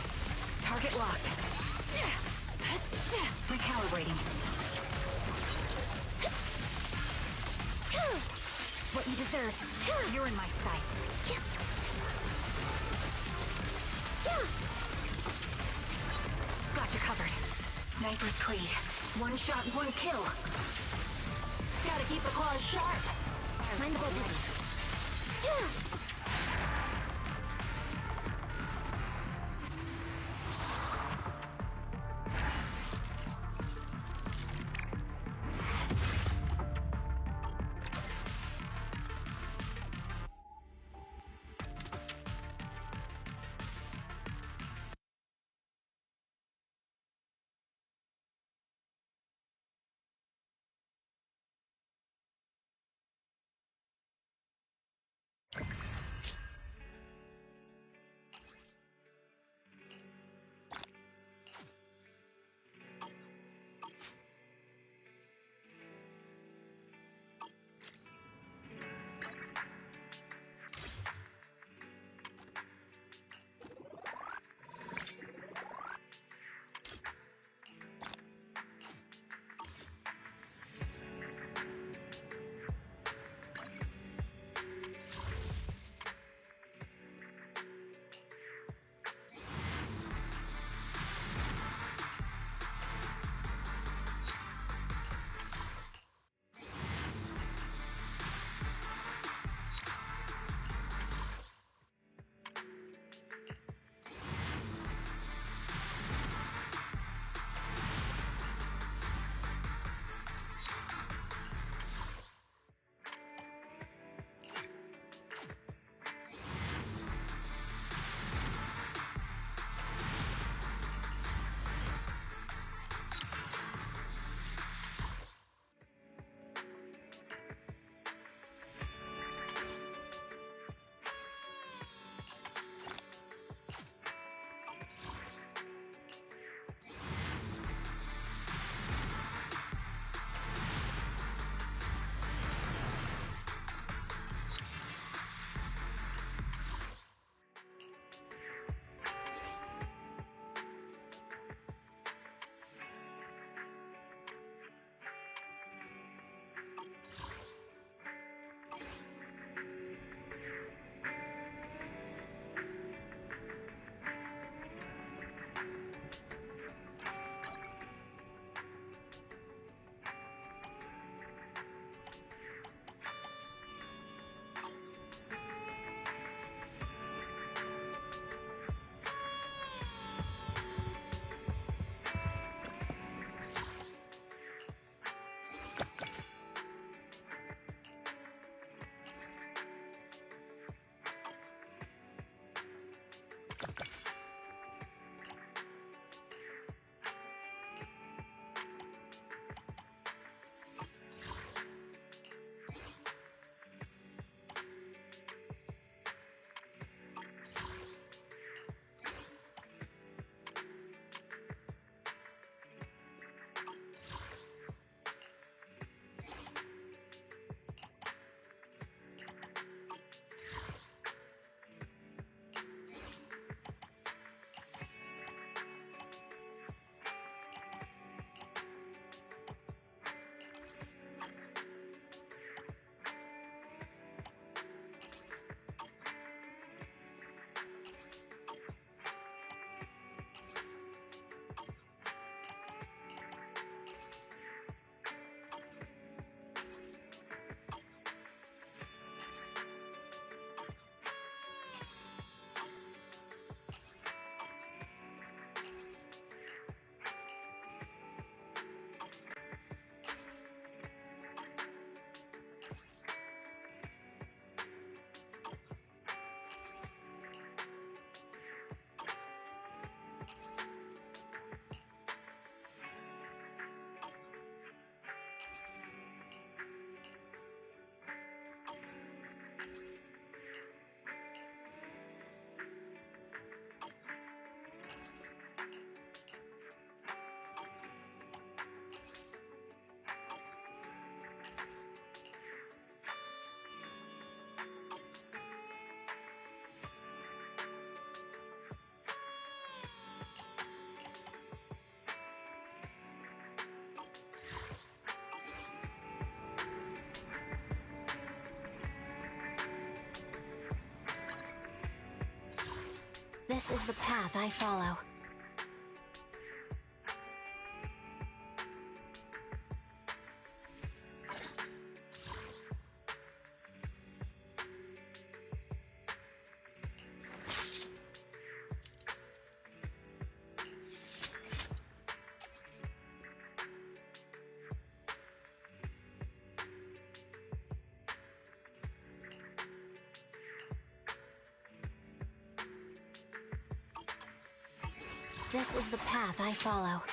Target locked. Recalibrating. What you deserve. You're in my sight. Got you covered. Sniper's Creed. One shot, one kill. Gotta keep the claws sharp. Mind the bullets. This is the path I follow. This is the path I follow.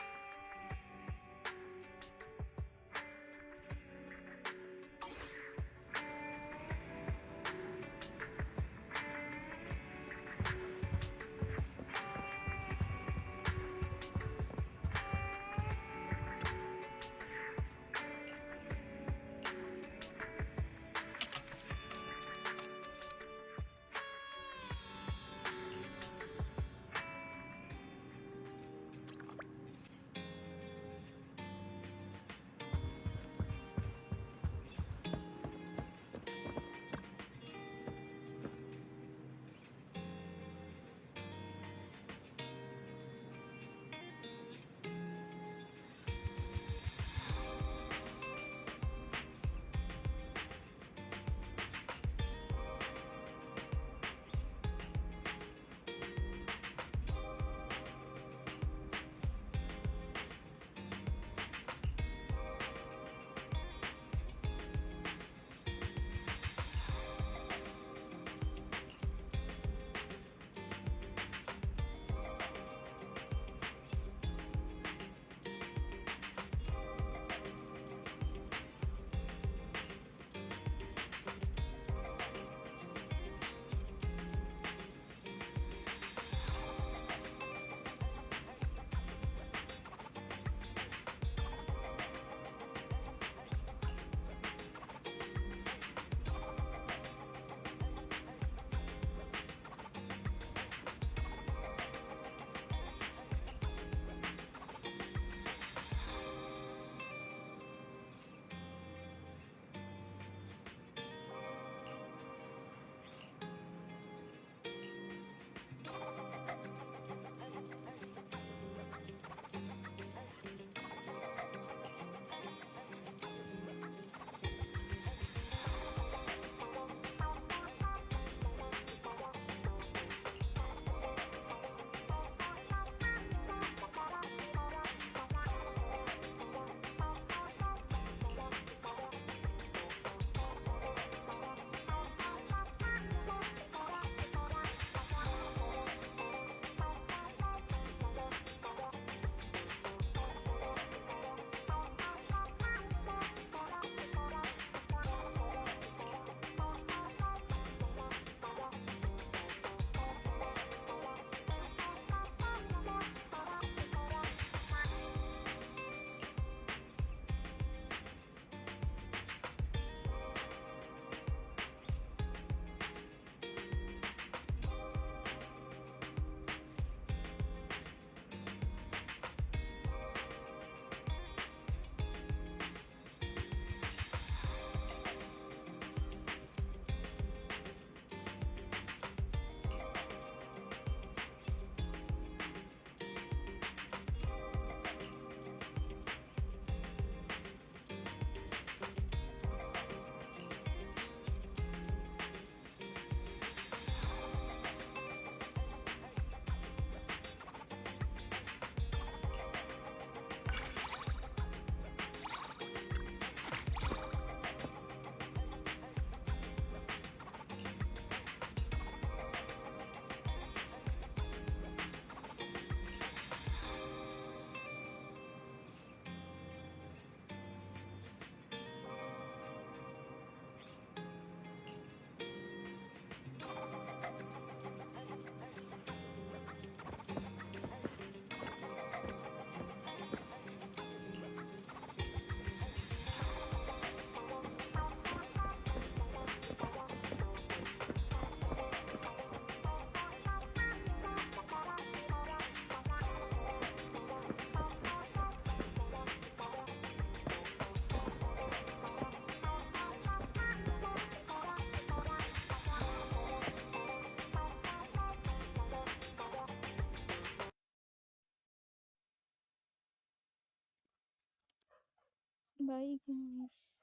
Bye, guys.